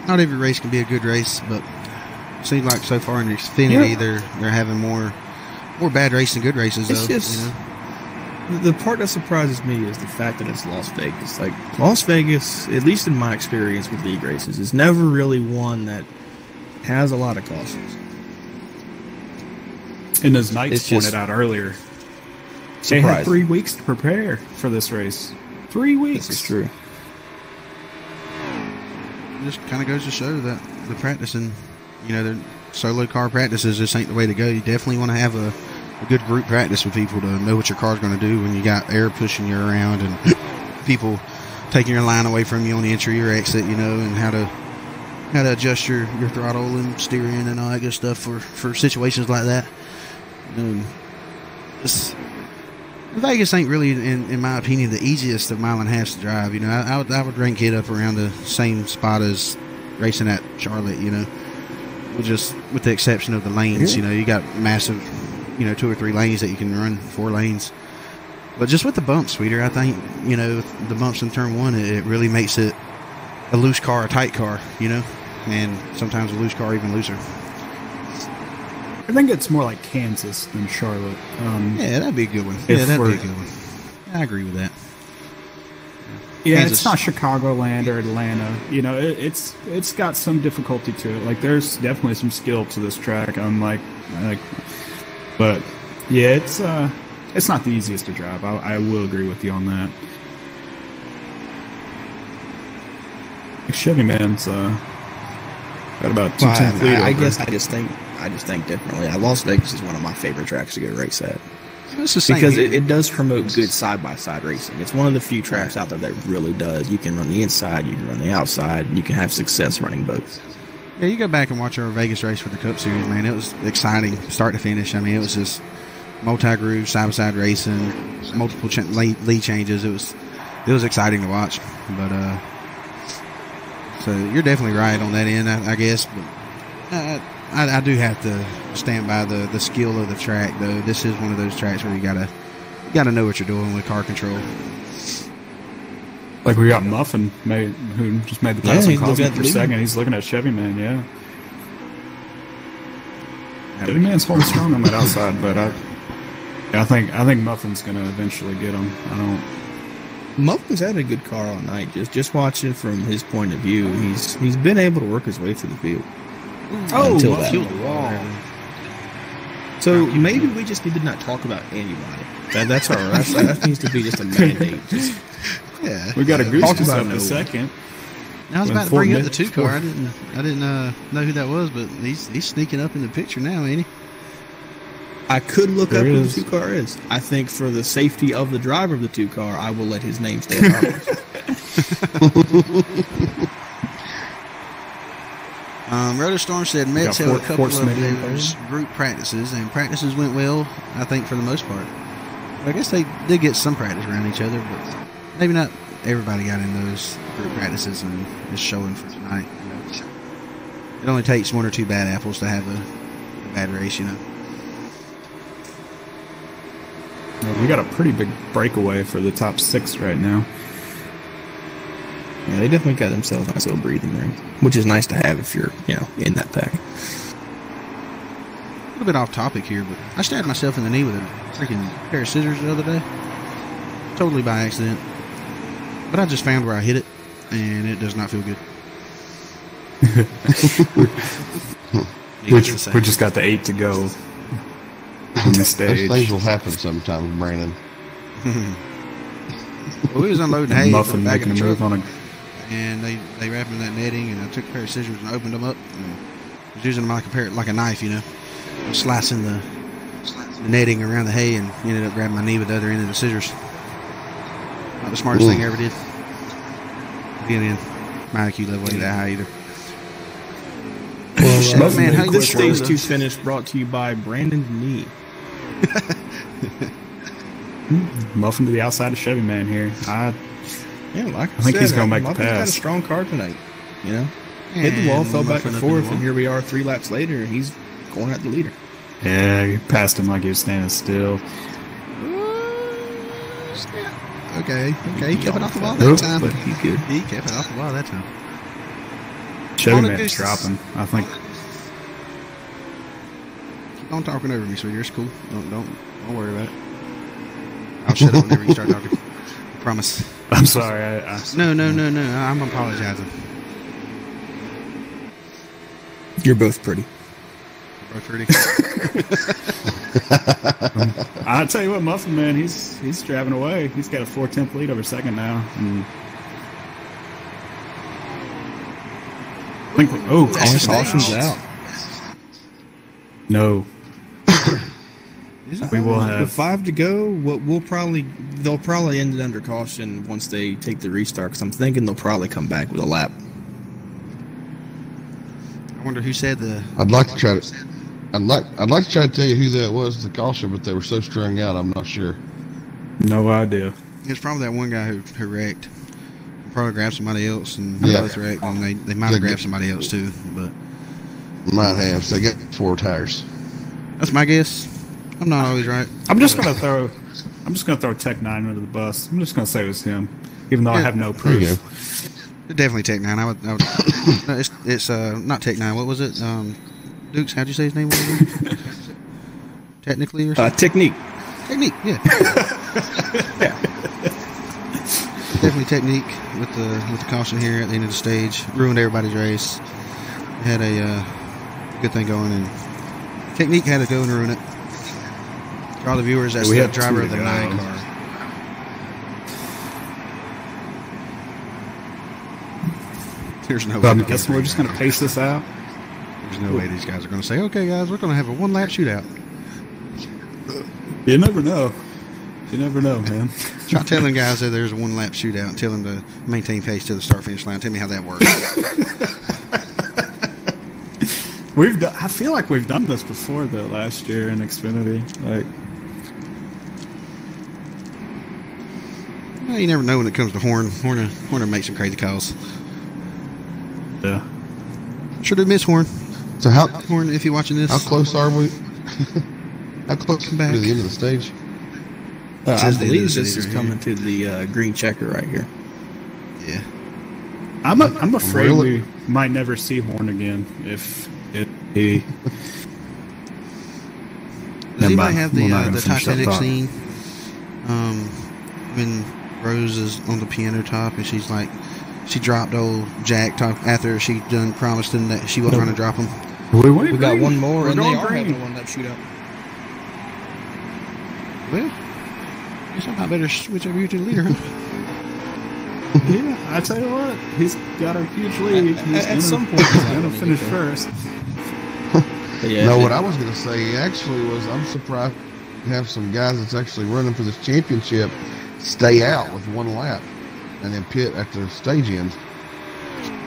Not every race can be a good race, but it seems like so far in the Xfinity, they're having more bad races than good races, It's though. just- You know? The part that surprises me is the fact that it's Las Vegas. Like, Las Vegas, at least in my experience with league races, is never really one that has a lot of cautions. And as Knights It's just pointed out earlier, they had surprising. 3 weeks to prepare for this race. 3 weeks. This is true. It just kind of goes to show that the practicing, the solo car practices just ain't the way to go. You definitely want to have a good group practice with people to know what your car's going to do when you got air pushing you around and people taking your line away from you on the entry or exit, and how to adjust your throttle and steering and all that good stuff for situations like that. Vegas ain't really, in my opinion, the easiest of mile and a half to drive. I would rank it up around the same spot as racing at Charlotte. With the exception of the lanes. You got massive, 2 or 3 lanes that you can run, 4 lanes. But just with the bumps, Sweeter, I think the bumps in turn 1, it really makes it a loose car, a tight car. And sometimes a loose car even looser. I think it's more like Kansas than Charlotte. Yeah, that'd be a good one. If Yeah, that'd be we're- a good one. I agree with that. Yeah, Kansas. it's not Chicagoland or Atlanta. It's got some difficulty to it. Like, there's definitely some skill to this track. But yeah, it's not the easiest to drive. I will agree with you on that. Chevy Man's got about 2/10 lead. I over. guess I just think differently. Las Vegas is one of my favorite tracks to go race at. It's the same Because here. it does promote good side-by-side racing. It's one of the few tracks out there that really does. You can run the inside, you can run the outside, and you can have success running both. Yeah, you go back and watch our Vegas race for the Cup Series, man. It was exciting, start to finish. I mean, it was just multi-groove, side-by-side racing, multiple lead changes. It was exciting to watch. But so you're definitely right on that end, I guess. But I do have to stand by the skill of the track, though. This is one of those tracks where you gotta know what you're doing with car control. Like, we got Muffin who just made the Yeah, pass on he's looking Cosmic at the for lead. second. He's looking at Chevy Man, yeah. Chevy Man's holding strong on that outside, but I think Muffin's going to eventually get him. Muffin's had a good car all night. Just watching from his point of view, he's been able to work his way through the field. Until that. Killed the wall. So maybe we just need to not talk about anybody. That's our that needs to be just a mandate. Yeah, We got a goose Talk just about up no the one. second. I was When about to 4 bring up the minutes- 2 car. I didn't know who that was, but he's sneaking up in the picture now, ain't he? I could look There up who is. the 2 car is. I think for the safety of the driver of the 2 car, I will let his name stay anonymous. Rotostorm said Mets got held a Fort couple of Smith in their group practices, and practices went well, I think, for the most part. I guess they did get some practice around each other, but maybe not everybody got in those group practices and is showing for tonight. It only takes 1 or 2 bad apples to have a bad race, We got a pretty big breakaway for the top 6 right now. Yeah, they definitely got themselves a nice little breathing room, which is nice to have if you're, in that pack. A little bit off topic here, but I stabbed myself in the knee with a freaking pair of scissors the other day. Totally by accident. But I just found where I hit it, and it does not feel good. We just got the 8 to go on the Those stage. things will happen sometimes, Brandon. Well, we was unloading hay Muffin back in making the a move truck, on a. and they wrapped in that netting, and I took a pair of scissors and opened them up, and was using them like a knife, slicing the netting around the hay, and ended up grabbing my knee with the other end of the scissors. Not the smartest thing I ever did. Again, my IQ level ain't that high either. Well, man, how you this doing? stage 2 finish brought to you by Brandon's knee. Muffin to the outside of Chevy Man here. Yeah, like I think said, he's gonna make the Muffin's got a pass. strong car tonight. Hit the wall, fell back and forth, and here we are 3 laps later, and he's going at the leader. Yeah, he passed him like he was standing still. Okay, he kept it off the wall Nope, that time. But he's good. He kept it off the wall that time. Chevy On the Man's gooses. dropping. I think. Keep on talking over me, sweetie. It's cool. Don't worry about it. I'll shut up whenever you start talking. I promise. I'm sorry. I No. I'm apologizing. You're both pretty. Both pretty. I tell you what, Muffin Man, he's driving away. He's got a 4/10 lead over second now. And I think Caution's out. No, Is it? we will With have. 5 to go, they'll probably end it under caution once they take the restart, because I'm thinking they'll probably come back with a lap. I wonder who said the. I'd like to try to try to tell you who that was, the caution, but they were so strung out, I'm not sure. No idea. It's probably that one guy who wrecked. Probably grabbed somebody else, and Yeah. both wrecked, and they might have grabbed somebody else too. But Might have. So they got 4 tires. that's my guess. I'm not always right. I'm just gonna throw Tech 9 under the bus. I'm just gonna say it was him, even though I Yeah. have no There you proof. go. Definitely Tech 9. I would no, it's not Tech 9. What was it? Dukes, how'd you say his name was? Technically or something? Technique. Technique, yeah. Definitely Technique with the caution here at the end of the stage. Ruined everybody's race. Had a good thing going, and Technique had to go and ruin it. For all the viewers, that's We the have driver 2 of the to 9 go. car. There's no way. I'm guessing we're just gonna pace this out. There's no way these guys are going to say, okay, guys, we're going to have a 1-lap shootout. You never know. You never know, man. Try telling guys that there's a 1-lap shootout and tell them to maintain pace to the start-finish line. Tell me how that works. I feel like we've done this before, though, last year in Xfinity. Like, Well, you never know when it comes to Horner makes some crazy calls. yeah. Sure do miss Horn. So how Horn, if you're watching this. close are we? How close are we Back. to the end of the stage? I Says the believe end of the this is stage coming right to the green checker right here. Yeah. I'm afraid Really? we might never see Horn again if he. Does anybody have We're not gonna the finish that Titanic thought. scene? When Rose is on the piano top, and she's like, she dropped old Jack top after she done promised him that she wasn't going to drop him. We got one more, We're and they going are green. having a one-lap shootout. Well, guess I might better switch over here to the leader, huh? Yeah, I tell you what, he's got a huge lead. At some point, he's gonna finish first. But yeah, No, what I was going to say actually was I'm surprised to have some guys that's actually running for this championship stay out with one lap and then pit at the stage end.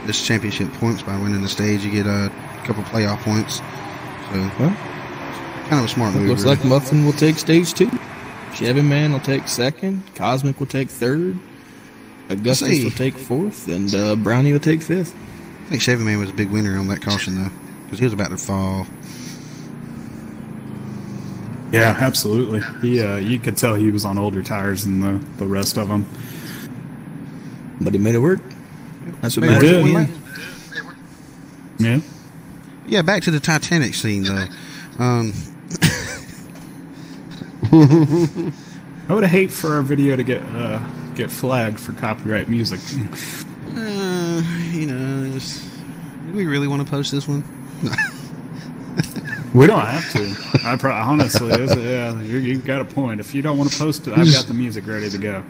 This championship points by winning the stage. You get a couple playoff points. So, Well, kind of a smart move. looks really. like Muffin will take stage 2. Chevy Man will take 2nd. Cosmic will take 3rd. Augustus See. will take 4th, and Brownie will take 5th. I think Chevy Man was a big winner on that caution, though, because he was about to fall. Yeah, absolutely. You could tell he was on older tires than the rest of them. But he made it work. That's what Made it matters. work. Yeah. Yeah, back to the Titanic scene, though. I would hate for our video to get flagged for copyright music. You know, do we really want to post this one? We don't have to. Honestly, yeah, you got a point. If you don't want to post it, I've got the music ready to go.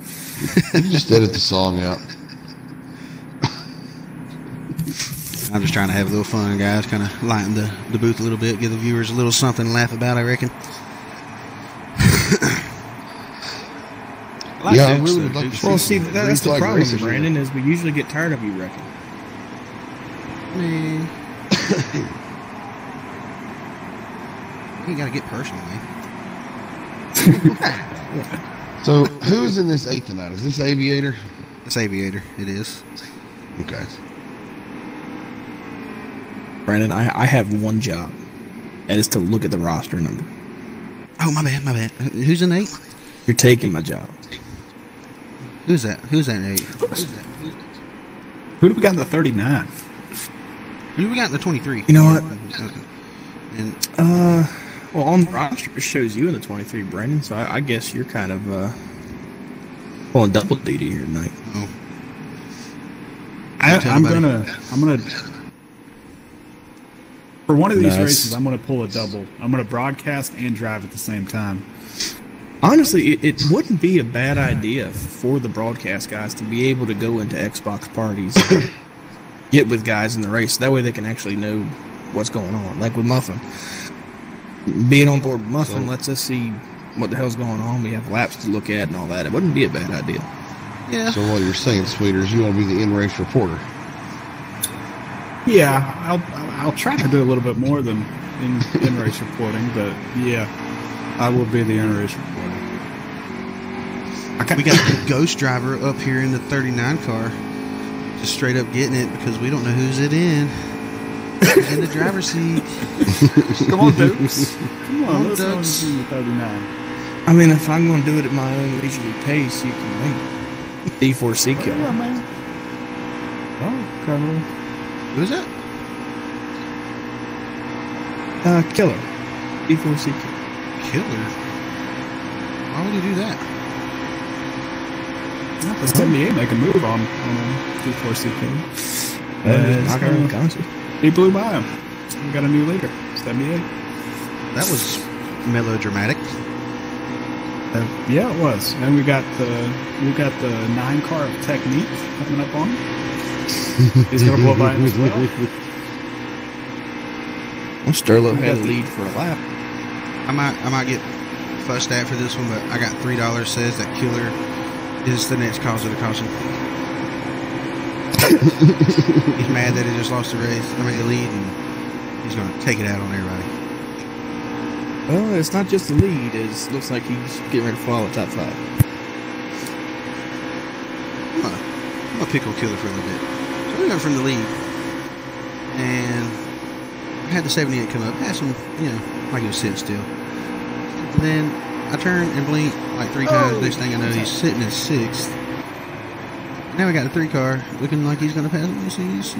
You just edit the song out. I'm just trying to have a little fun, guys. Kind of lighten the booth a little bit, give the viewers a little something to laugh about, I reckon. Yeah, I really would like to Well, see, some that's the green flag problem, races in Brandon, is we usually get tired of you wrecking. Man. You gotta get personal, man. there. So, who's in this 8th tonight? Is this Aviator? It's Aviator. It is. Okay. Brandon, I have one job, and it's to look at the roster number. Oh, my bad, my bad. Who's in 8? You're taking my job. Who's that? Who's that in 8? Who do we got in the 39? Who we got in the 23? You know what? Okay. And Well, on the roster, it shows you in the 23, Brandon, so I guess you're kind of pulling double duty here tonight. oh, I'm gonna for one of these Nice. races, I'm gonna pull a double. I'm gonna broadcast and drive at the same time. Honestly, it wouldn't be a bad idea for the broadcast guys to be able to go into Xbox parties, get with guys in the race. That way they can actually know what's going on. Like with Muffin. Being on board with Muffin lets us see what the hell's going on. We have laps to look at and all that. It wouldn't be a bad idea. yeah. So, what you're saying, Sweeter, is you want to be the in-race reporter. Yeah, I'll try to do a little bit more than in race reporting, but yeah, I will be the in race reporter. We got the ghost driver up here in the 39 car, just straight up getting it because we don't know who's it in. Who's in the driver's seat? Come on, Dukes. Come on, let's go Dukes. into the 39. I mean, if I'm going to do it at my own leisurely pace, you can wait. D4C Yeah, killer. man. Oh, okay. Who's that? Killer. D4C killer. Killer. Why would he do that? The 78 make a move on D4C Not going to concert. He blew by him. We got a new leader, 78. That was melodramatic. Yeah, it was. And we got the 9 car of Technique coming up on him. He's gonna blow by him as well. Well, Sterlo had a lead for a lap. I might get fussed at for this one, but I got $3 says that Killer is the next cause of the caution. He's mad that he just lost the race. I mean the lead, and he's gonna take it out on everybody. Well, it's not just the lead. It looks like he's getting ready to fall at top 5. I'm gonna pickle Killer for a little bit. So we went from the lead, and I had the 78 come up, had some, like he was sitting still. And then I turned and blinked like 3 times. Next thing I know, he's sitting in 6th. Now we got a 3 car looking like he's gonna pass. Let me see.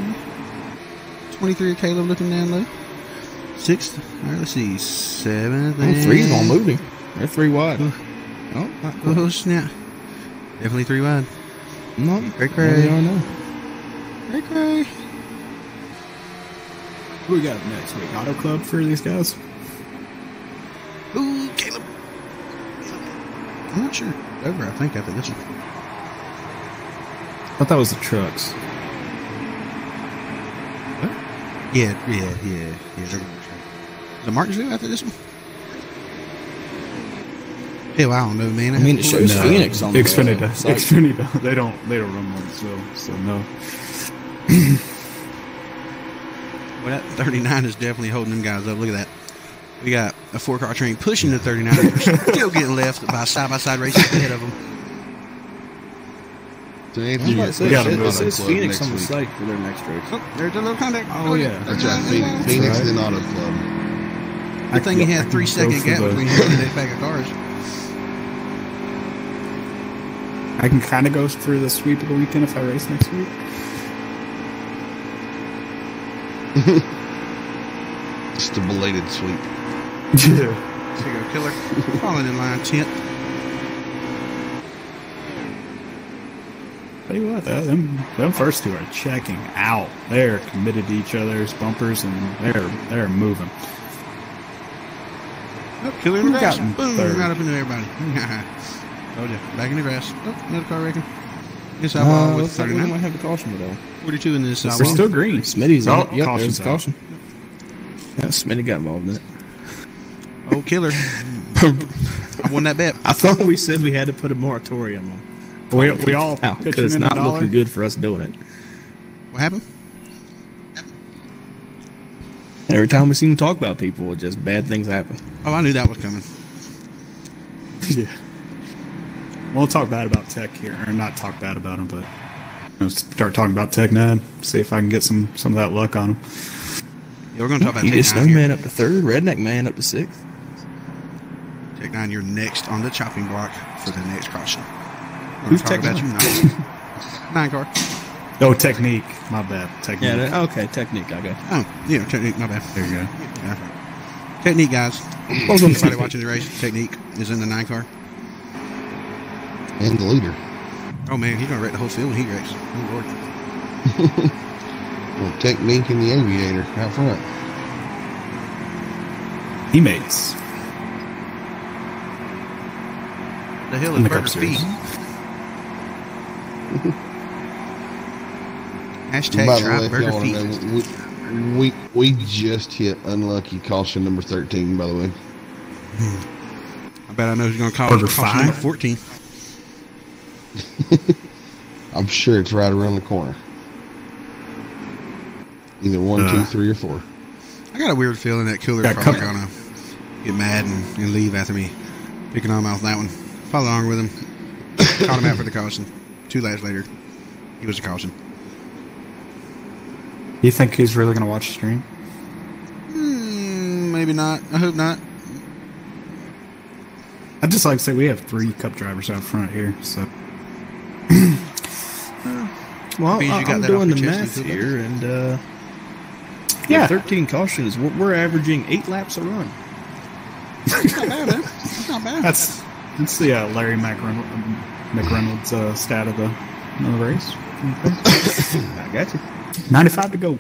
23 Caleb looking down low. 6th. All right, let's see. 7th. Oh, 3's all moving. They're 3 wide. Oh, not quite. Oh snap! Definitely 3 wide. No, Cray, we cray. don't know. Cray, cray. Who we got next week? Auto Club for these guys? Ooh, Caleb. I'm not sure. Over, I think, after this one. I thought that was the trucks. Yeah. They're going to try. Is it Martinsville after this one? Hell, I don't know, man. I mean, it shows Phoenix on Xfinity. the site. Xfinity. They don't run Martinsville, so no. Well, that 39 is definitely holding them guys up. Look at that. We got a 4-car train pushing the 39. Still getting left by side-by-side races ahead of them. To I answer was your about to say, question, it Auto says Club Phoenix next on the week. site for their next race. Oh, there's a little contact. Oh, yeah. That's right, Phoenix and Auto Club. Good thing he had 3 second gap between him and that pack of cars. I can kind of go through the sweep of the weekend if I race next week. Just a belated sweep. Yeah. There you go, Killer. Falling in line 10th. Tell you what, them first two are checking out. They're committed to each other's bumpers, and they're moving. Oh, Killer in the Who grass. got in Boom, third? right up into everybody. Oh, yeah. Back in the grass. Oh, another car wrecking. This Uh, outlaw with looks like we 39. might have a caution today. 42 in this They're outlaw. still green. Smitty's Oh, on it. Yep, caution's there's a caution. Yeah, Smitty got involved in it. Oh, Killer. I won that bet. I thought we said we had to put a moratorium on. We all Because pitching it's in not $1. looking good for us doing it. What happened? And every time we seem to talk about people, it just bad things happen. Oh, I knew that was coming. Yeah. We'll talk bad about Tech here, or not talk bad about them, but start talking about Tech 9. See if I can get some of that luck on them. Yeah, we're going to talk about You Tech get 9 here. Snowman up to 3rd, Redneck Man up to 6th. Tech 9, you're next on the chopping block for the next caution. Who's Talk Tech about 9? you 9 car. Oh, Technique. My bad. Technique. Yeah, okay, technique, I got. Oh, yeah, Technique, my bad. There you go. Yeah, that's right. Technique, guys. Anybody watching the race, Technique is in the 9 car. And the leader. Oh, man, he's going to wreck the whole field when he wrecks. Oh, Lord. Well, Technique and the Aviator out front. Teammates. The hell In is the Burger Cup Feet? Series. Hashtag By the try way, if Burger y'all want Feet. to know, we just hit unlucky caution number 13, by the way. I bet I know who's going to call Burger caution 5? number 14. I'm sure it's right around the corner. Either 1, 2, 3, or 4. I got a weird feeling that Killer's Yeah, probably come- going to get mad and leave after me picking on him out that one. Follow along with him. Caught him out for the caution. 2 laps later, he was a caution. You think he's really going to watch the stream? Maybe not. I hope not. I'd just like to say we have 3 Cup drivers out front here, so Well, Means you got I'm that doing off the your chest, math you feel here, and yeah. 13 cautions. We're averaging 8 laps a run. It's not bad, man. It's not bad. That's the Larry McReynolds stat of the race. I got you. 95 to go.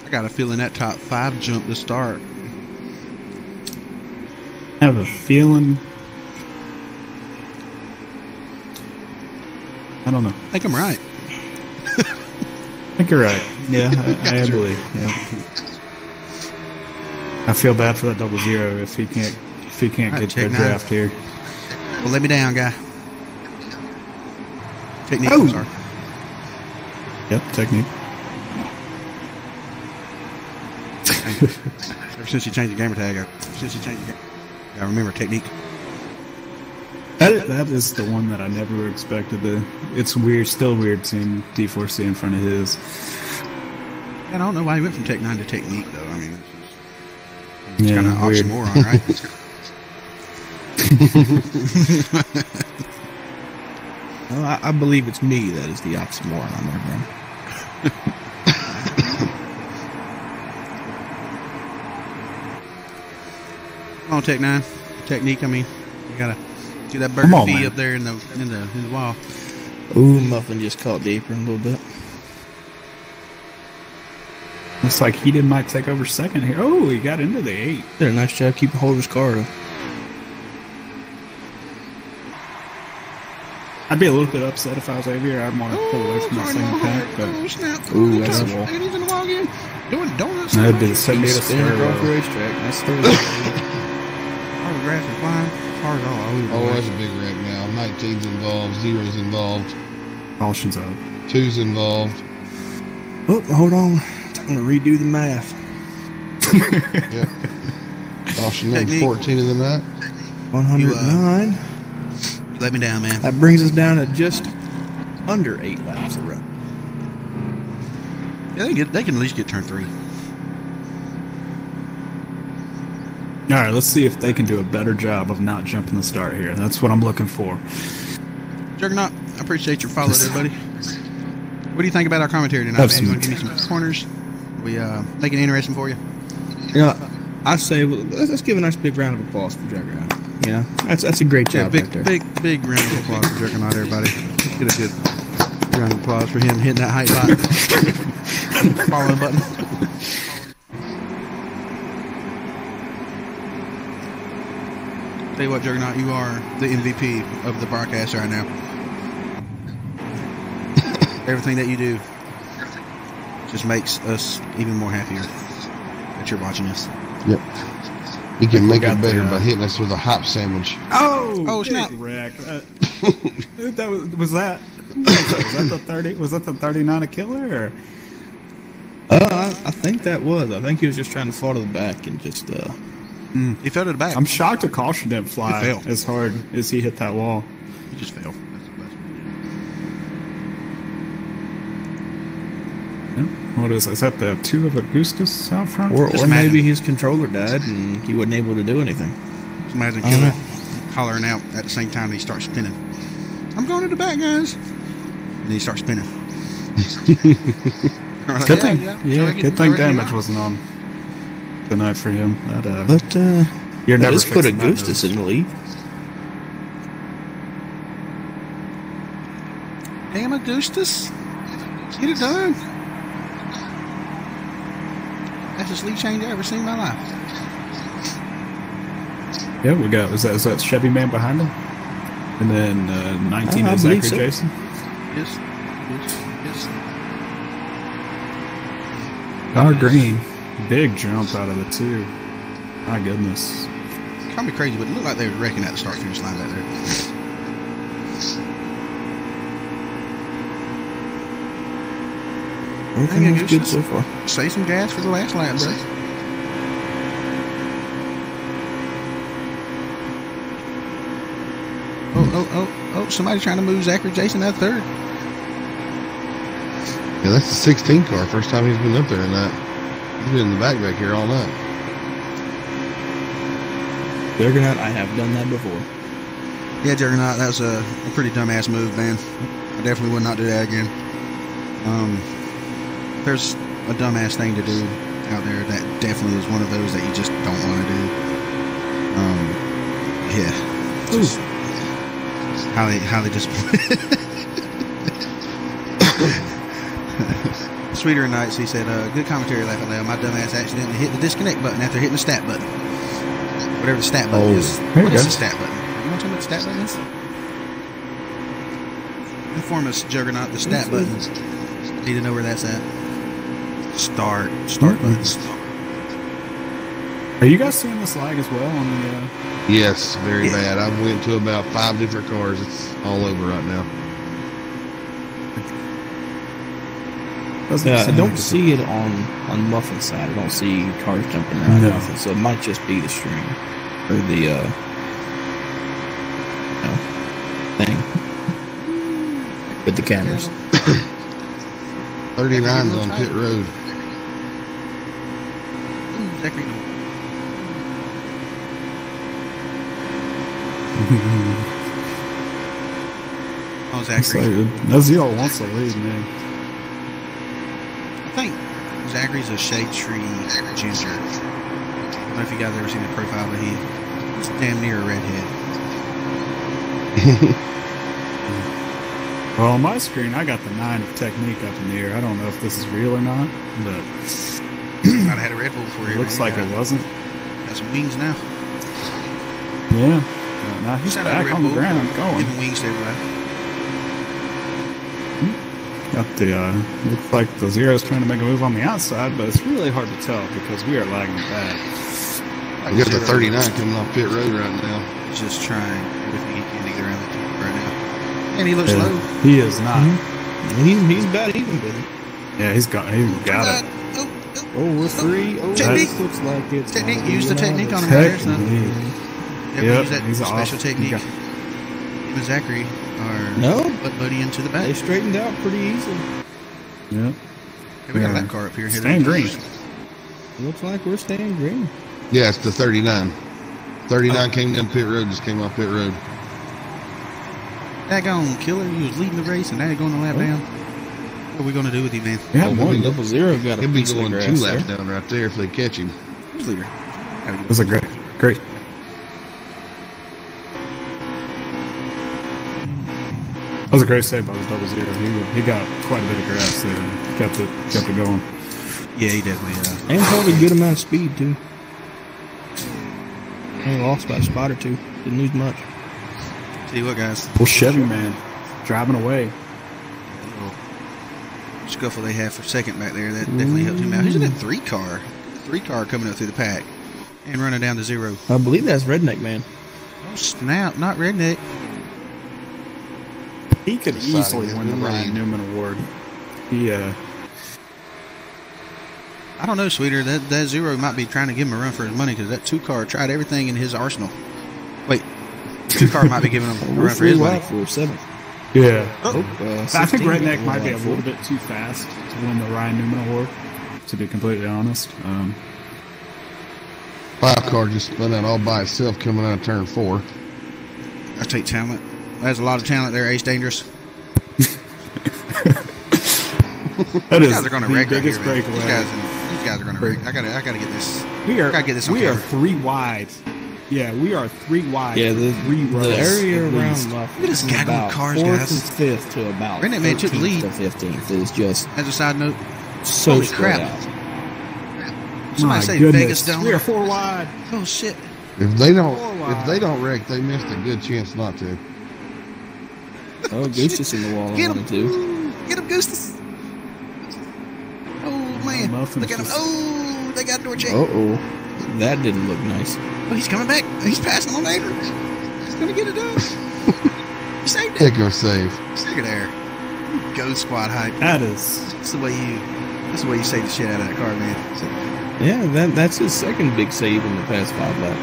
I got a feeling that top 5 jump to start. I have a feeling. I don't know. I think I'm right. I think you're right. Yeah, I believe. Yeah. I feel bad for that 00 if he can't Alright, get to a check nine. draft here. Well, let me down, guy. Technique, Oh. I'm sorry. Yep, technique. Ever since you changed the gamer tag, I remember technique. That is the one that I never expected. It's weird, still weird seeing D4C in front of his. I don't know why he went from Tech 9 to Technique, though. I mean, it's Yeah, kind of weird. oxymoron, right? Well, I believe it's me that is the oxymoron on there, man. Come on, Tech 9. Technique, I mean, you gotta See that Come burger on, fee man. up there in the wall. Ooh, Muffin just caught the apron a little bit. Looks like he might take over second here. Oh, he got into the 8. Did a nice job keeping hold of his car, though. I'd be a little bit upset if I was Xavier. I'd want to pull away from that second pack, but Snap. Ooh, that's a wall. And he's in the wall again. Doing donuts. that'd be the second He's to spinning start. across the racetrack. That's third. All the grass is flying. Hard all. Oh, that's a big wreck now. 19's involved, 0's involved, Caution's up. 2's involved. Oh, hold on. I'm going to redo the math. Yep. Caution number Technique. 14 of the night. 109. You let me down, man. That brings us down to just under 8 laps of run. Yeah, they can at least get turn 3. All right, let's see if they can do a better job of not jumping the start here. That's what I'm looking for. Juggernaut, I appreciate your follow there, buddy. What do you think about our commentary tonight, man? You want to give me some pointers? We make it interesting for you? Yeah, I say let's give a nice big round of applause for Juggernaut. You know, that's a great job big, right there. big round of applause for Juggernaut, everybody. Let's get a good round of applause for him hitting that height button. Following button. Tell you what, Juggernaut, you are the MVP of the broadcast right now. Everything that you do just makes us even more happier that you're watching us. Yep. He can make got it better the, by hitting us with a hop sandwich. Oh, snap. Wreck. That was that. Was that the 30? Was that the 39 a killer? Or? I think that was. I think he was just trying to fall to the back and just. He fell to the back. I'm shocked the caution didn't fly He fell. as hard as he hit that wall. He just fell. What is that? The 2 of Augustus out front? Or imagine. maybe his controller died and he wasn't able to do anything. Just imagine I don't Killer know. hollering out at the same time he starts spinning. I'm going to the back, guys. And he starts spinning. Good thing. Yeah, Good thing damage wasn't on tonight for him. That, But you're never let's put fixing that Augustus move. in the lead. Damn, Augustus. Get it done. Fastest lead change I ever seen in my life. Yeah, we got. Is that Chevy man behind him? And then 19 I is believe Zachary so. Jason. Yes. Connor Green, big jump out of the 2. My goodness. Call me crazy, but it looked like they were wrecking at the start finish line back there. Everything Hey, looks good Augustus. so far. Save some gas for the last lap, bro. Oh, somebody trying to move Zachary Jason out third. Yeah, that's the 16 car. First time he's been up there in that. He's been in the back here all night. Juggernaut, I have done that before. Yeah, Juggernaut, that was a pretty dumbass move, man. I definitely would not do that again. There's a dumbass thing to do out there that definitely is one of those that you just don't want to do. Yeah. Just how they just Sweeter Nights, he said, good commentary, laugh out loud. My dumbass accidentally hit the disconnect button after hitting the stat button. Whatever the stat button is. there What you is go. the stat button? You want to know what the stat button is? Inform us, Juggernaut, the stat button. Need to know where that's at. Start button. Are you guys seeing this lag as well on the? Yes, very bad. I went to about 5 different cars. It's all over right now. doesn't Yeah, I seem don't like it's- see it on Muffin's side. I don't see cars jumping around No. Muffin, so it might just be the stream or the thing with the cameras. 39's on pit road. Zachary. Oh, It's Zachary. like, Nazil wants to lead, man. I think Zachary's a shade tree ginger. I don't know if you guys ever seen the profile, but he's damn near a redhead. Well, on my screen, I got the 9 of technique up in the air. I don't know if this is real or not, but I'd have had a Red Bull before it here. looks like it wasn't. Got some wings now. Yeah. Now he's Shout out to back Red on the Bull. ground going. Giving wings to everybody. Got the, looks like the Zero's trying to make a move on the outside, but it's really hard to tell because we are lagging back. We got the 39 coming off pit road right now. He's just trying everything he can to get around the top right now. And he looks Yeah, low. he is not. He's about even with it. Yeah, he's got it. Oh, we're free. Oh, Technique. this looks like it's Technique. gonna Use be the technique on him. Technique. Son. Never Yep, use that he's special off. technique. He Him and Zachary are No. butt buddy into the back. They straightened out pretty easy. Yep. Hey, we got Yeah. that car up here. Staying green. Looks like we're staying green. Yeah, it's the 39. 39 came down pit road, just came off pit road. Daggone killer. He was leading the race and now he's going a lap down. What are we going to do with him, man? Yeah, Oh, one. Double zero got a He'll be piece of going the 2 grass laps there. down right there if they catch him. Who's leader? It was a great. That was a great save by the 00. He got quite a bit of grass there and kept it going. Yeah, he definitely. And probably a good amount of speed, too. Only lost by a spot or two. Didn't lose much. Tell you what, guys. Well, Chevy man driving away. Little scuffle they have for second back there that definitely helped him out. He's in a 3-car. 3-car coming up through the pack and running down to 0. I believe that's Redneck Man. Oh, snap. Not Redneck. He could Deciding easily his win the new Ryan lead. Newman Award. He I don't know, Sweeter. That 0 might be trying to give him a run for his money because that 2-car tried everything in his arsenal. Wait, 2-car might be giving him a We're run for his money. for 7th. yeah. Oh, I think 16, Redneck might be a like little bit too fast to win the Ryan Newman Award. To be completely honest, 5-car just spun out all by itself coming out of turn 4. I take talent. There's a lot of talent there, Ace Dangerous. that These is guys are going to the wreck right biggest here, man. breakaway. These guys are going to wreck. I gotta get this. We are gotta get this on we are camera. 3 wide. Yeah, we are 3 wide. Yeah, for the 3 rows. area at around least. my at this guy going about cars, 4th guys. and 5th to about Redneck Man took the 13th lead. to 15th is just As a side note, so holy spread crap. out. Somebody My say goodness. Vegas down. We are 4 wide. Oh shit! If they Four don't wide. wreck, they missed a good chance not to. Oh, Goose just in the wall Get on him! it too. Get him, Goostus! Oh man! Muffin Look at him! just- Oh, they got door check. Uh-oh. That didn't look nice. Oh, he's coming back. He's passing on Avery. He's gonna get it done. He saved it. Heck of a save. Look at there. Go squad hype. That is. That's the way you save the shit out of that car, man. Yeah, that's his second big save in the past 5 laps.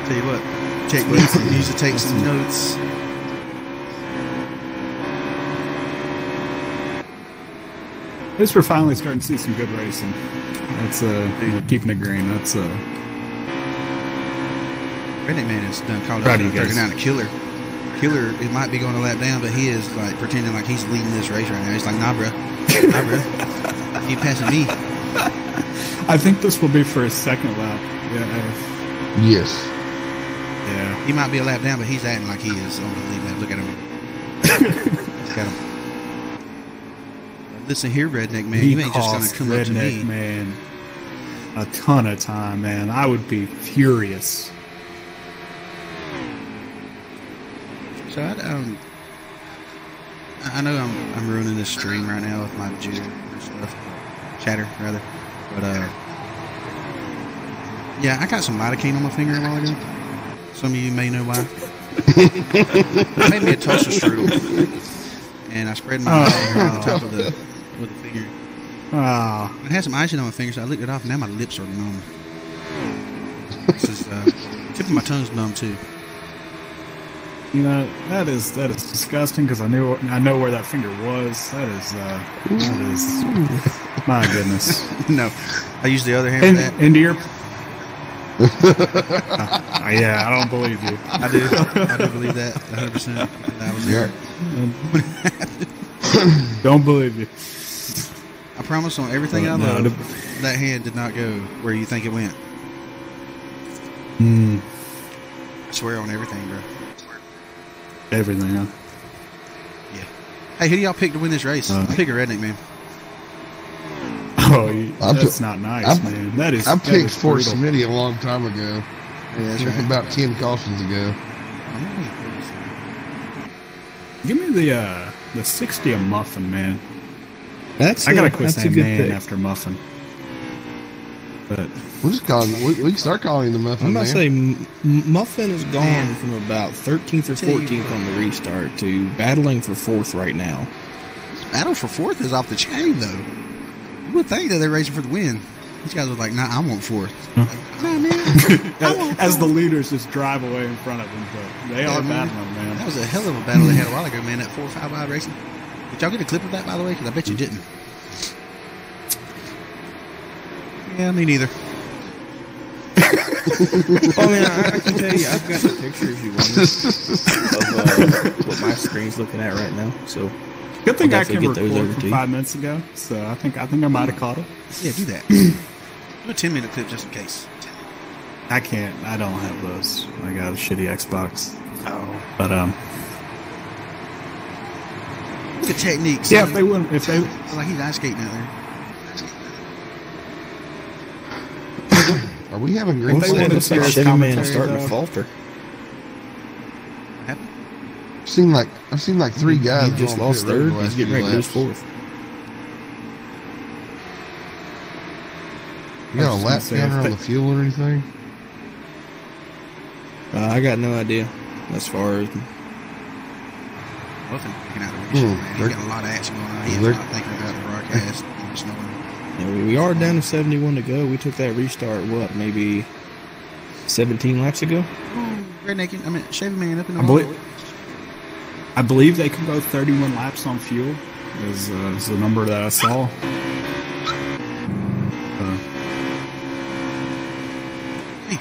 Tell you what, techniques and use to take some notes. At least we're finally starting to see some good racing. That's keeping it green. That's Redneck Man has done called Proud out of you guys. 39 a killer. Killer, it might be going a lap down, but he is like pretending like he's leading this race right now. He's like, nah, bro. Nah, bro. Keep passing me. I think this will be for his second lap. Yeah. Yes. Yeah. He might be a lap down, but he's acting like he is on the lead lap. Look at him. Look at him. Listen here, Redneck Man. He You ain't just going cost to come up to Redneck me. Man a ton of time, man. I would be furious. So I know I'm ruining this stream right now with my jitter and stuff, chatter rather, but yeah, I got some lidocaine on my finger a while ago. Some of you may know why. I made me a toaster strudel, and I spread my finger on the top of with the finger. Ah, I had some icing on my finger, so I licked it off, and now my lips are numb. This is tip of my tongue's numb too. you know that is disgusting because I know where that finger was. That is my goodness. No, I used the other hand for that. Into your. Yeah, I don't believe you. I do believe that 100%. That was there. Don't believe you. I promise on everything I No, love, that hand did not go where you think it went. I swear on everything, bro. Everything, huh? Yeah. Hey, who do y'all pick to win this race? I pick a redneck, man. Oh, that's not nice, man. That is. I picked Fort Fort Smitty a long time ago. Yeah, that's right. About 10 cautions ago. Give me the 60 a muffin, man. I gotta quit saying man pick. after muffin. But We'll just call him, we can start calling him the Muffin I'm Man. about to say Muffin has gone from about 13th or 14th on the restart to battling for 4th right now. Battle for 4th is off the chain, though. You would think that they're racing for the win. These guys are like, nah, I want 4th. Like, nah, man. I want as the 4th. leaders just drive away in front of them, but they are battling, man. That was a hell of a battle they had a while ago, man, that 4 or 5 wide racing. Did y'all get a clip of that, by the way? Because I bet you didn't. Yeah, me neither. Oh, man, I can tell you, I've got the picture if you want of what my screen's looking at right now. So, Good thing I'll I can definitely get those record over from to you. 5 minutes ago, so I think I might have caught it. Yeah, do that. Do a 10-minute clip just in case. I can't. I don't have those. I got a shitty Xbox. Oh. But Look at techniques. yeah, if they Like he's ice skating out there. Are we having green If they flag? wanted looks like serious Chevy Man commentary, starting to though. falter. What happened? I've seen like 3 guys. He just go on lost pit road 3rd. the last He's getting few ready to lose laps. 4th. You got a I was lap gonna say, counter if on they- the fuel or anything? I got no idea as far as. Muffin picking out the windshield, man. He's they're- got a lot of action going on. He's they're- not thinking about the broadcast. Just knowing. Yeah, we are down to 71 to go. We took that restart, maybe 17 laps ago? Redneck, I mean, Chevy Man up in the wall. I believe they can go 31 laps on fuel. Is the number that I saw.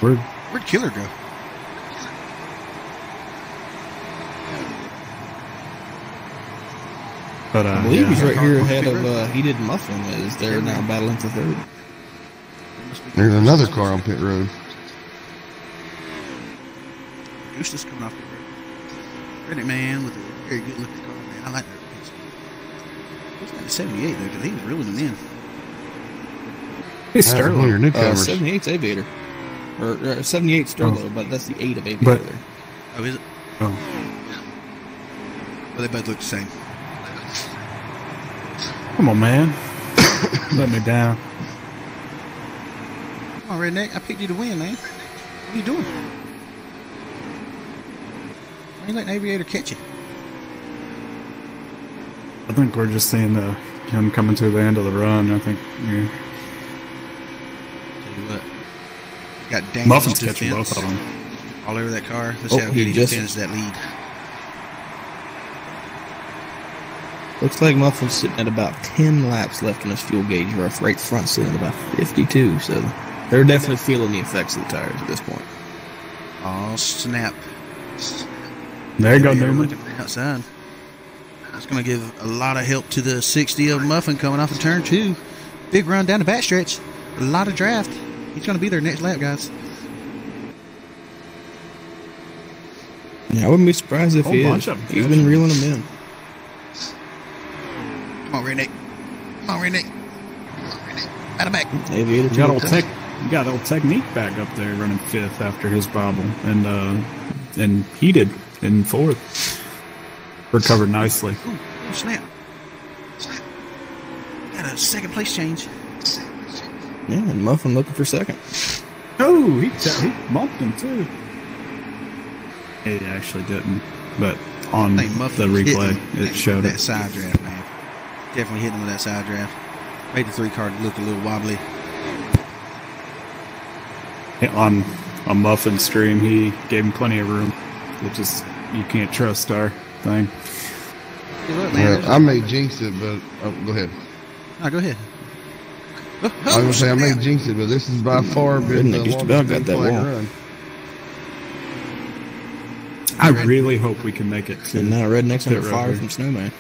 Where'd Killer go? But I believe he's right here ahead Pit of road. Heated Muffin as they're now battling for 3rd. There's another car on pit road. Goose is coming off the road. Redneck Man with a very good looking car, man. I like that. He's got the 78 though, because he was reeling them in. It's One of Sterling. your newcomers. 78's Aviator. Or 78's Sterlo, but that's the 8 of Aviator But- there. Oh, is it? Oh. Well, they both look the same. Come on, man. Let me down. Come on, Redneck. I picked you to win, man. What are you doing? Why are you letting Aviator catch you? I think we're just seeing him coming to the end of the run. I think Tell you what. Got damage Muffin's defense catching both of them. all over that car. Let's Oh, see how he good he just- defends that lead. Looks like Muffin's sitting at about 10 laps left on his fuel gauge, or right front sitting at about 52, so they're definitely feeling the effects of the tires at this point. Oh, snap. There you go, Aviator Newman. looking for the outside. That's going to give a lot of help to the 60 of Muffin coming off of turn 2. Big run down the back stretch. A lot of draft. He's going to be there next lap, guys. Yeah, I wouldn't be surprised if Whole he bunch is. of them He's been reeling them in. Come on, Redneck. Come on, Redneck. Come on, Redneck. Out of back. Aviator You to got the old top. you got old Technique back up there running 5th after his bobble, and Heated in 4th. Recovered nicely. Ooh, snap. Snap. Got a second place change. Yeah, and Muffin looking for 2nd. Oh, he bumped him too. He actually didn't, but on I think the Muffin hit replay him it showed that it. side draft, man. Definitely hitting him with that side draft. Made the 3 car look a little wobbly. On a Muffin stream, he gave him plenty of room, which is you can't trust our thing. Hey, look, man. I may jinx it, but go ahead. Oh, go ahead. I was gonna say I may jinx it, but this has by far been the Redneck just longest about got that flag wall. run. I really hope we can make it to And now Redneck's under pit road fire here. from Snowman.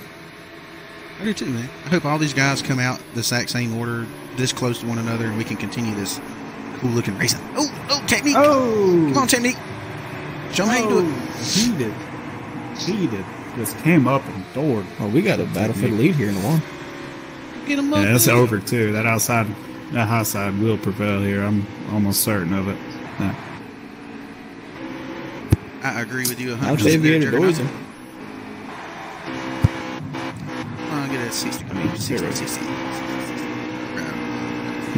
I do too, man. I hope all these guys come out the exact same order, this close to one another, and we can continue this cool looking racing. Oh, Technique. Oh, Come on, Technique. Show them how you do it. Heated. He just came up and doored. Oh, we got a Battlefield lead here in the one. Get him up. Yeah, it's there. over too. That high side will prevail here. I'm almost certain of it. Yeah. I agree with you 100%. I'll say Aviator Doors. I'll get it at 60. I mean, 60, 60.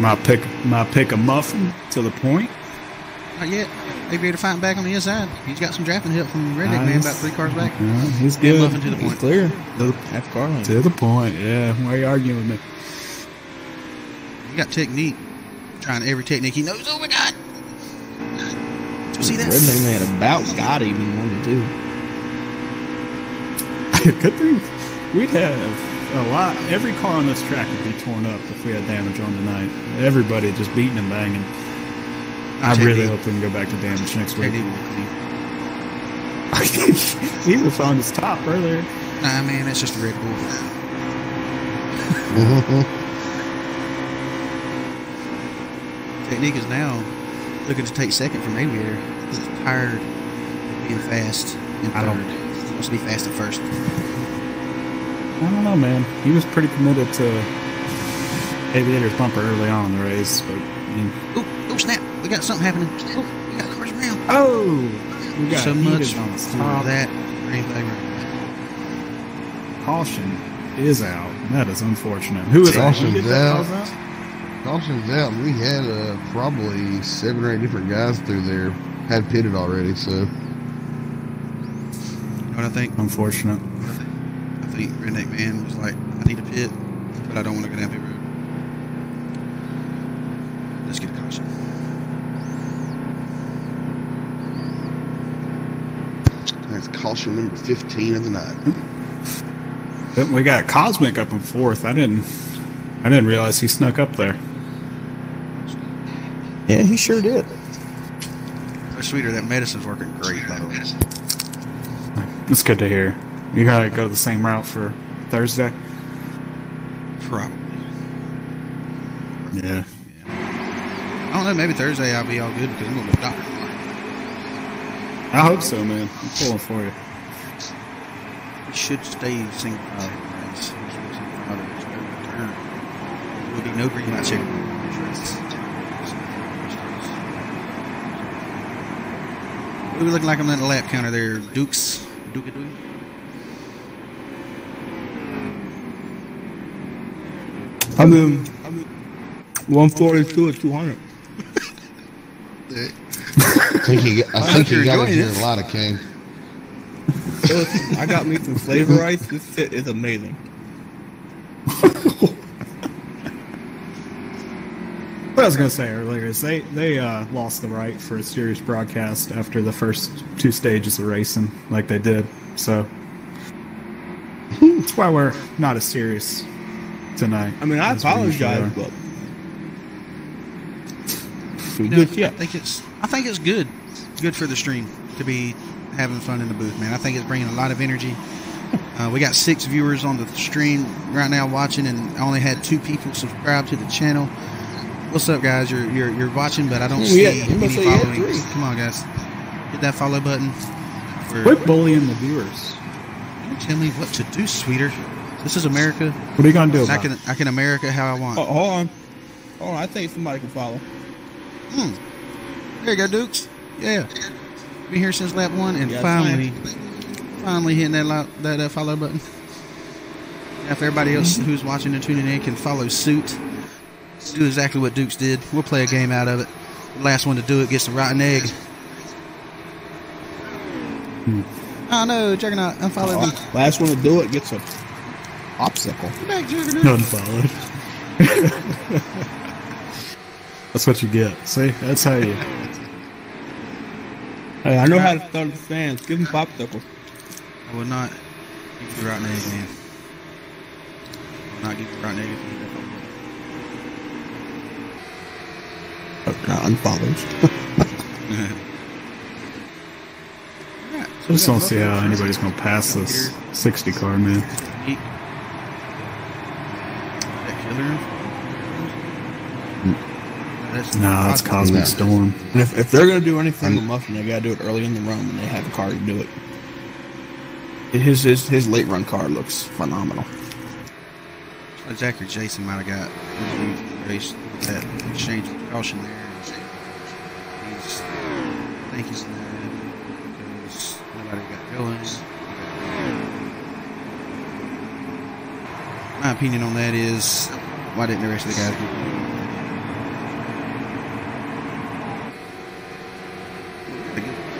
My pick a muffin to the point. Not yet. Aviator fighting back on the inside. He's got some drafting help from Redneck Man about 3 cars back. Yeah, he's And good. Muffin to the He's point. clear. Half car lane. To the point. Yeah. Why are you arguing with me? He got technique. Trying every technique he knows. Oh my God. Did you see that? Redneck Man about got him in 1 and 2. Good thing we'd have a lot. Every car on this track would be torn up if we had damage on tonight. Everybody just beating and banging. I really hope we can go back to damage next week. He was on his top earlier. Nah, man, that's just a Red Bull. Technique is now looking to take second from Aviator. He's tired of being fast in third. He wants to be fast at first. I don't know, man. He was pretty committed to Aviator's bumper early on in the race, but Oh, snap. We got something happening. Oh, we got cars around. we got So heated much on his for top. that green flag. Caution is out. That is unfortunate. Who is Caution's Who did that out. cause Caution's out. We had probably 7 or 8 different guys through there had pitted already. So You know what I think? Unfortunate. I think Redneck Man was like, I need a pit, but I don't want to go down pit road. Let's get a caution. that's caution number 15 of the night. Then we got Cosmic up in 4th. I didn't realize he snuck up there. Yeah, he sure did. Oh, sweeter, that medicine's working great, by the way. It's good to hear. You gotta go the same route for Thursday. Probably. Yeah. I don't know, maybe Thursday I'll be all good because I'm going to the doctor tomorrow. I hope so, man. I'm pulling for you. We should stay single file race. There will be no green light check. What are we looking like on that lap counter there, Dukes? Duke. 142 or 200. I think you got it here a lot of King. I got me some flavor ice. This shit is amazing. What I was going to say earlier is they lost the right for a serious broadcast after the first 2 stages of racing, like they did. So that's why we're not as serious tonight. I mean, I as we usually apologize, are. but You know, good shit. I think it's good for the stream to be having fun in the booth, man. I think it's bringing a lot of energy. We got 6 viewers on the stream right now watching, and I only had 2 people subscribe to the channel. What's up, guys? You're watching, but I don't see any following. Come on, guys, hit that follow button. Quit bullying the viewers. Don't tell me what to do, sweeter. This is America. What are you going to do about it? I can America how I want. Oh, hold on. I think somebody can follow. There you go, Dukes. Yeah, been here since lap 1, and Yeah, finally hitting that follow button. Now, if everybody else who's watching and tuning in can follow suit, do exactly what Dukes did. We'll play a game out of it. The last one to do it gets a rotten egg. Oh no, Juggernaut, unfollow me. Last one to do it gets a popsicle. Come back, Juggernaut. Unfollowed. That's what you get. See, that's how you. Hey, I know how to start the fans. Give them popsicles. I will not give you a rotten egg, man. I will not give you a rotten egg if you do that. Unfollows. Right, I just don't see how anybody's going to pass this 60 car, man. That killer. No, that's Cosmic Storm. And if they're going to do anything with Muffin, they got to do it early in the run when they have a car to do it. His late run car looks phenomenal. Zachary Jason might have got race that exchange of caution there. I think he's because nobody got going. My opinion on that is, why didn't the rest of the guys get going?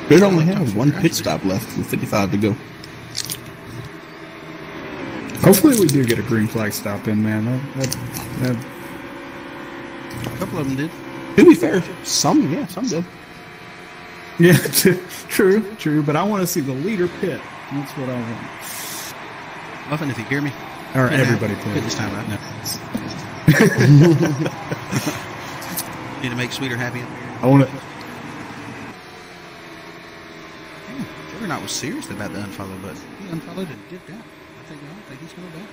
They only have one pit stop left with 55 to go. Hopefully we do get a green flag stop in, man. That A couple of them did. To be fair, some did. yeah, true. But I want to see the leader pit. That's what I want. Muffin, if you hear me. Or everybody pit pit. this time out. Need to make Sweeter happy. I want to. Juggernaut was serious about the unfollow button. He unfollowed and dipped out. I don't think he's going back.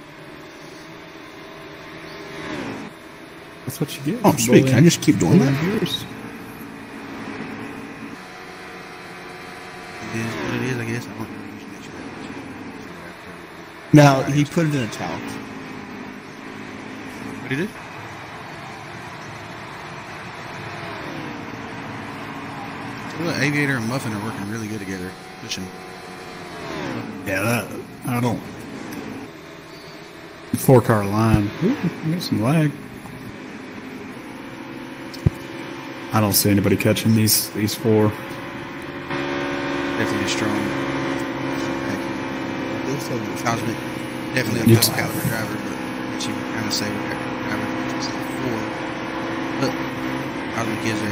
That's what you get. Oh, sweet. Can I just keep doing that? Years. It is what it is, I guess. I don't really usually make sure that. Now, he put it in italics. What did he do? Well, Aviator and Muffin are working really good together, pushing. Yeah, I don't. 4-car line. Ooh, we got some lag. I don't see anybody catching these four. Definitely a strong. Cosmic. Definitely a full caliber driver, but you kind of say with that driver just four. But Cosmic is a.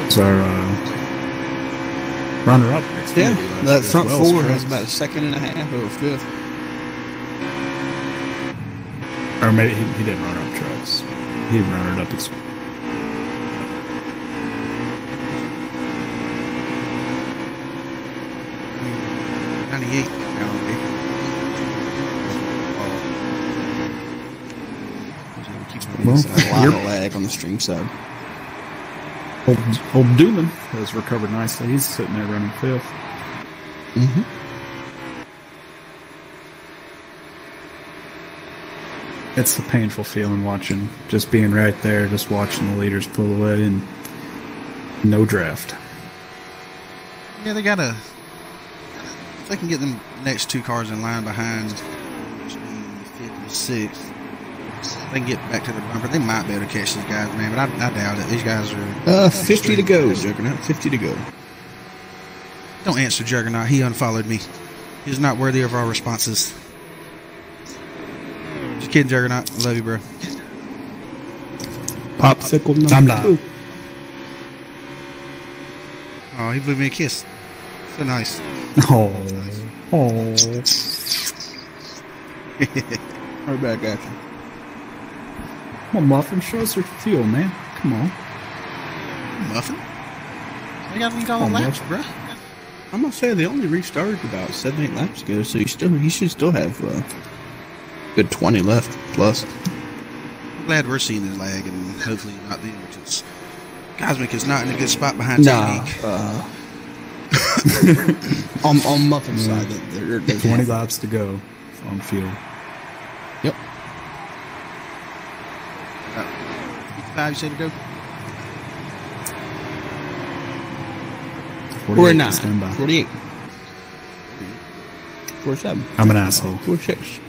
It's our runner-up. Yeah, that front four has about a second and a half over fifth. Or maybe he didn't run up trucks. He ran it up. 98. Well, a lot of lag on the stream side. Old Dooman has recovered nicely. He's sitting there running fifth. Mm-hmm. It's a painful feeling watching, just being right there, just watching the leaders pull away and no draft. Yeah, they gotta. If they can get them next two cars in line behind, which means fifth and sixth, they can get back to the bumper. They might be able to catch these guys, man, but I doubt it. These guys are 50 to go, Juggernaut. 50 to go. Don't answer Juggernaut. He unfollowed me. He's not worthy of our responses. Just kidding, Juggernaut. I love you, bro. Popsicle number I'm not. 2. Oh, he blew me a kiss. So nice. Oh. Right back at you. Come on, Muffin. Show us your fuel, man. Come on. Muffin? I gotta lead all the laps, bro. I'm gonna say they only restarted about 7-8 laps ago, so he should still have good 20 left plus. I'm glad we're seeing his lag and hopefully not them, because Cosmic is not in a good spot behind Technique. On Muffin's side, they're 20 laps to go on field. Yep. 55, you said to go? 49, stand by. 48, 47. I'm an asshole. 46.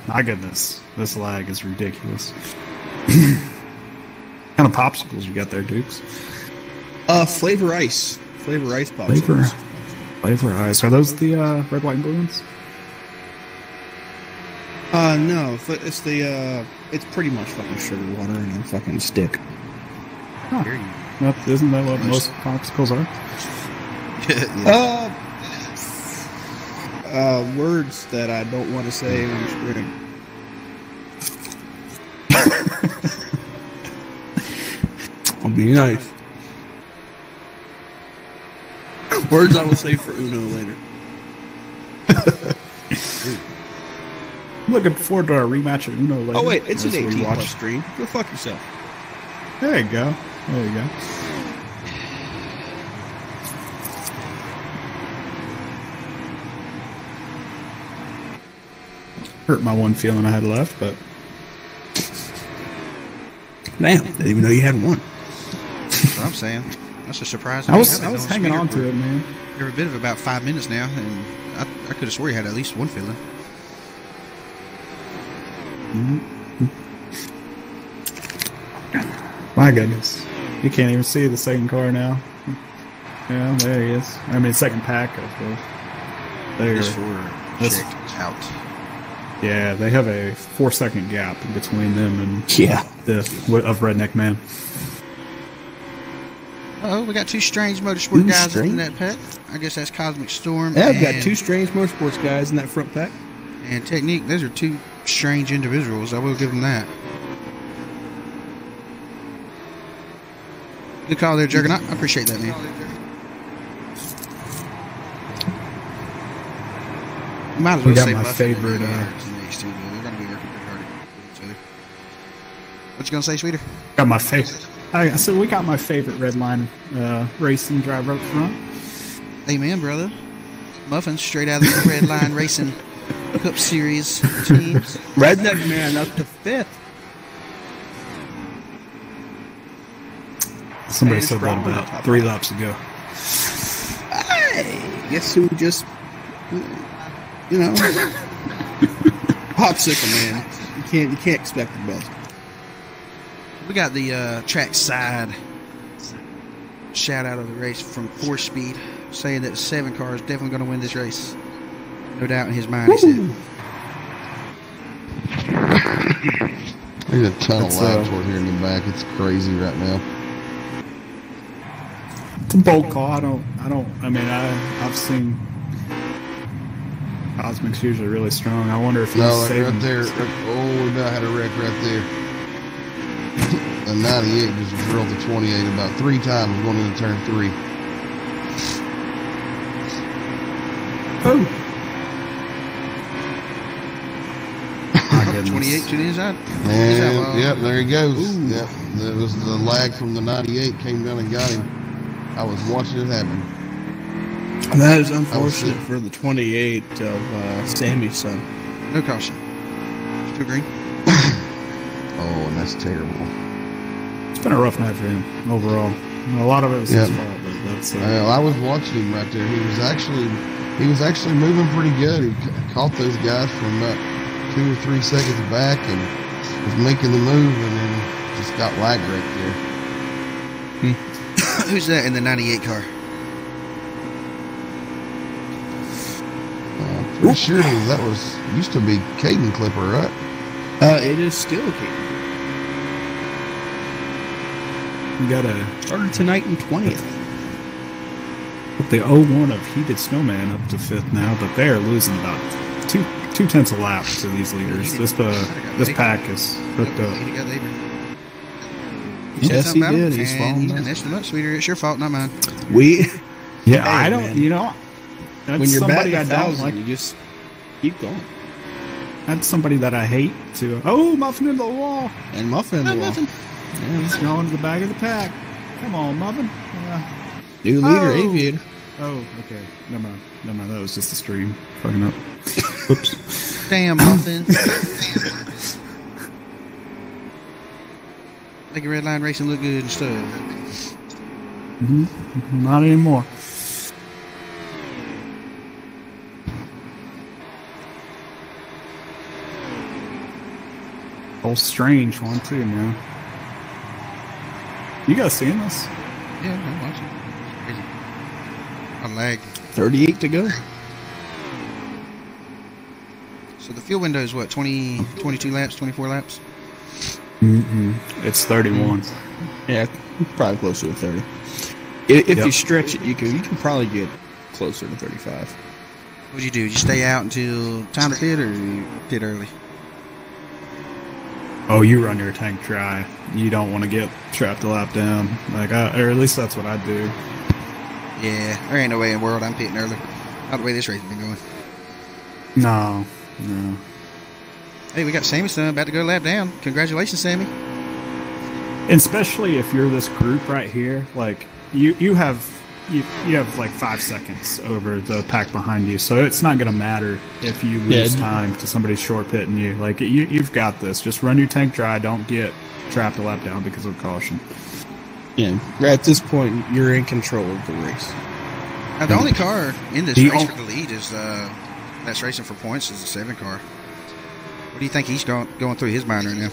My goodness, this lag is ridiculous. What kind of popsicles you got there, Dukes? Flavor ice popsicles. Flavor ice. Are those the red, white, and blue ones? No, it's it's pretty much fucking sugar water and a fucking stick. Huh. Isn't that what most popsicles are? Words that I don't want to say on screen. I'll be nice. Words I will say for Uno later. I'm looking forward to our rematch at Uno later. Oh wait, it's an as we 18 watch. plus stream. Go fuck yourself. There you go. hurt my one feeling I had left, but Damn, didn't even know you had one. That's what I'm saying. That's a surprise. I was hanging on to it, man. Every bit of about 5 minutes now, and I could have swore you had at least one filling. My goodness. You can't even see the second car now. Yeah, there he is. I mean, second pack, I suppose. There. This for checked out. Yeah, they have a 4-second gap between them and the of Redneck Man. Oh, we got two strange motorsport guys in that pack. I guess that's Cosmic Storm. Yeah, I've got two strange motorsports guys in that front pack. And Technique. Those are two strange individuals. I will give them that. Good call there, Juggernaut. I appreciate that, man. You might as well We got say my Buffett favorite, and these two, though. They're going to be working pretty hard at each other. What you going to say, Sweeter? Got my favorite. So we got my favorite Redline racing driver up front. Amen, brother. Muffin straight out of the Red Line Racing Cup Series teams. Redneck Man up to 5th. Somebody said that about 3 laps ago. Hey, guess who just, popsicle man. You can't expect the best. We got the track side shout out of the race from 4Speed, saying that the 7 car is definitely going to win this race. No doubt in his mind, he said. There's a ton of lag toward here in the back. It's crazy right now. It's a bold call. I've seen Cosmic's usually really strong. I wonder if he's right there. Oh, we about had a wreck right there. The 98 just drilled the 28 about 3 times going into turn 3. Oh. My goodness. 28 to the inside. And, yep, there he goes. Ooh. Yep, that was the lag from the 98 came down and got him. I was watching it happen. That is unfortunate for the 28 of Sammy's son. No caution. Still green. Oh, and that's terrible. It's been a rough night for him overall. A lot of it was his fault, but that's. I was watching him right there. He was actually moving pretty good. He caught those guys from about 2 or 3 seconds back and was making the move, and then just got lagged right there. Who's that in the 98 car? Pretty sure that was used to be Caden Clipper, right? It is still Caden. We got started tonight in 20th. The 01 of Heated Snowman up to 5th now, but they are losing about 2/10 a lap to these leaders. This pack is hooked up. Yes, he did. He's falling. You messed him up, Sweeter. It's your fault, not mine. I don't. Man. When you're batting 1,000, you just keep going. That's somebody that I hate to. Oh, Muffin into the wall. And Muffin in the wall. Yeah, he's going to the back of the pack. Come on, Muffin. New leader, Aviator. Oh, okay. Never mind. That was just a stream. Fucking up. Oops. Damn, Muffin. Making Red Line Racing look good and stuff. Not anymore. Whole strange one too, man. You guys seeing this? Yeah, I'm watching. It's crazy. I lagged. 38 to go. So the fuel window is what, 22 laps, 24 laps? It's 31. Yeah, probably closer to 30. If you stretch it, you can probably get closer to 35. What do? You stay out until time to pit, or you pit early? Oh, you run your tank dry. You don't want to get trapped a lap down. Or at least that's what I do. Yeah, there ain't no way in the world I'm pitting early. Not the way this race has been going. No. Hey, we got Sammy's son about to go lap down. Congratulations, Sammy. And especially if you're this group right here, like you have you have like 5 seconds over the pack behind you, so it's not going to matter if you lose time to somebody short pitting you. Like you've got this. Just run your tank dry. Don't get trapped a lap down because of caution. Yeah, at this point, you're in control of the race. Now, the only car in this race for the lead is that's racing for points is the 7 car. What do you think he's going through his mind right now?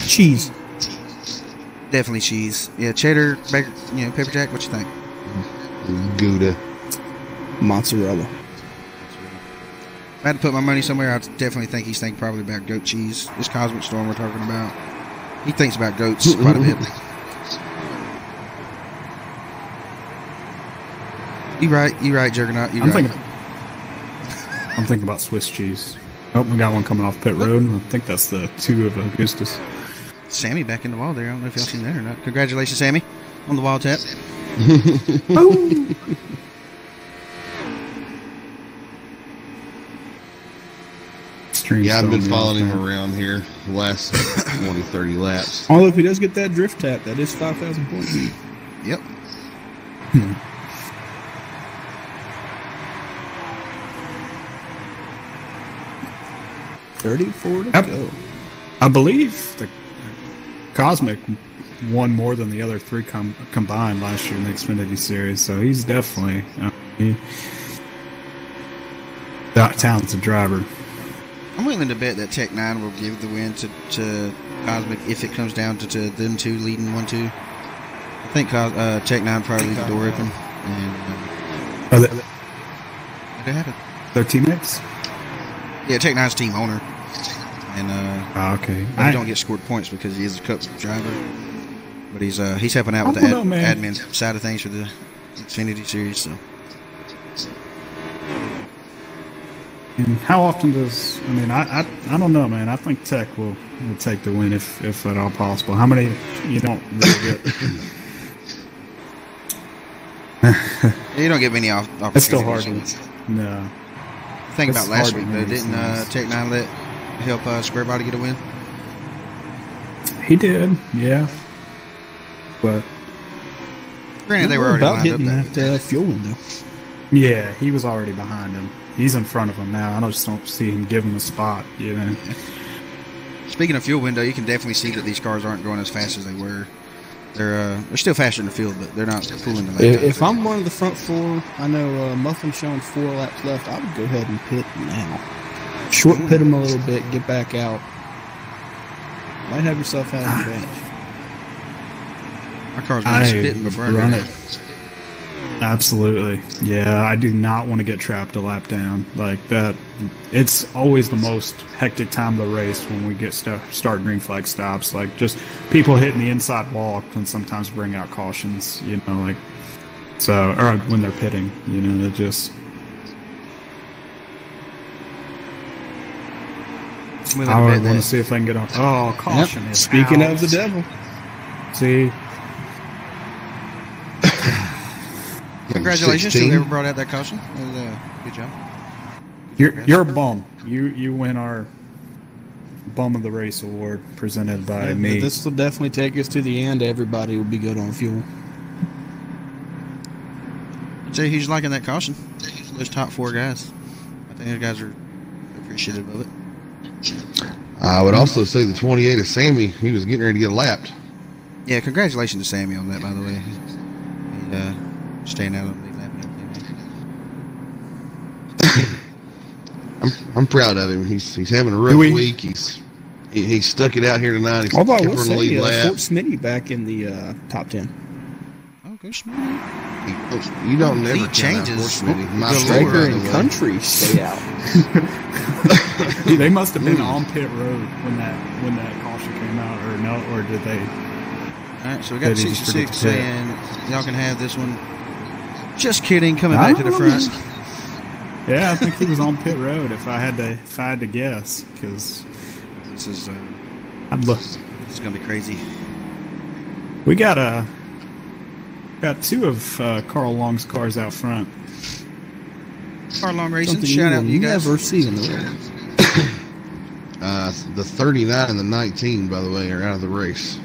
Cheese. Definitely cheese. Yeah, cheddar, bacon, pepper jack. What you think? Gouda. Mozzarella. If I had to put my money somewhere, I definitely think he's thinking probably about goat cheese. This Cosmic Storm we're talking about. He thinks about goats quite a bit. You right, Juggernaut. I'm thinking about Swiss cheese. Oh, we got one coming off pit road. I think that's the 2 of Augustus. Sammy back in the wall there. I don't know if y'all seen that or not. Congratulations, Sammy, on the wall tap. Yeah, I've been following him around here the last 20, 30 laps. Although if he does get that drift tap, that is 5,000 points. Yep. 34 to go. I believe the Cosmic won more than the other 3 combined last year in the Xfinity Series, so he's definitely that talented driver. I'm willing to bet that Tech 9 will give the win to Cosmic if it comes down to them 2 leading 1-2. I think Tech 9 probably leave the door open. And Are what happened? their teammates? Yeah, Tech 9's team owner. And okay. he don't get scored points because he is a Cup driver. But he's helping out with the admin side of things for the Xfinity Series. So. And how often does I don't know, man. I think Tech will take the win if at all possible. How many you don't really get? You don't get many opportunities. It's still hard. No. Think It's about last hard week to though. Didn't Tech 9 help Square Body get a win? He did, yeah. But Granted, they were already about lined up hitting there. that fuel window. yeah, he was already behind him. He's in front of him now. I just don't see him give him a spot, Speaking of fuel window, you can definitely see that these cars aren't going as fast as they were. They're still faster in the field, but they're not pulling the lap times. If I'm one of the front 4, I know Muffin's showing 4 laps left. I would go ahead and pit now. Short pit him a little bit, get back out. Might have yourself out of the bench. My car's going to spit before I run it. Absolutely. Yeah, I do not want to get trapped a lap down like that. It's always the most hectic time of the race when we get start green flag stops. Like just people hitting the inside wall can sometimes bring out cautions, so or when they're pitting, it just. I want to see if I can get on. Oh, caution! Yep. Is Speaking out. of the devil, See. Congratulations to 16. whoever brought out that caution. Good job. You're a bum. You win our Bum of the Race award presented by me. This will definitely take us to the end. Everybody will be good on fuel. Say who's liking that caution? Those top 4 guys. I think those guys are appreciative of it. I would also say the 28 of Sammy, he was getting ready to get lapped. Yeah, congratulations to Sammy on that, by the way. He staying out of the lap and everything. I'm proud of him. He's having a rough week. He stuck it out here tonight. He's Although I kept will running the lead say, lap. Fort Smitty back in the top 10. Oh, go Schmidt. You don't never Lead changes. My Go favorite, Striker by the and way. Country stay out. They must have been on pit road when that caution came out, or did they? All right, so we got Maybe just 66 forget to saying y'all can have this one. Just kidding, coming back to the front. Yeah, I think he was on pit road. If I had to guess, because This is I'd look. this is gonna be crazy. We got 2 of Carl Long's cars out front. Car long racing. Something Shout you out will to you guys. never see in the world. The 39 and the 19, by the way, are out of the race.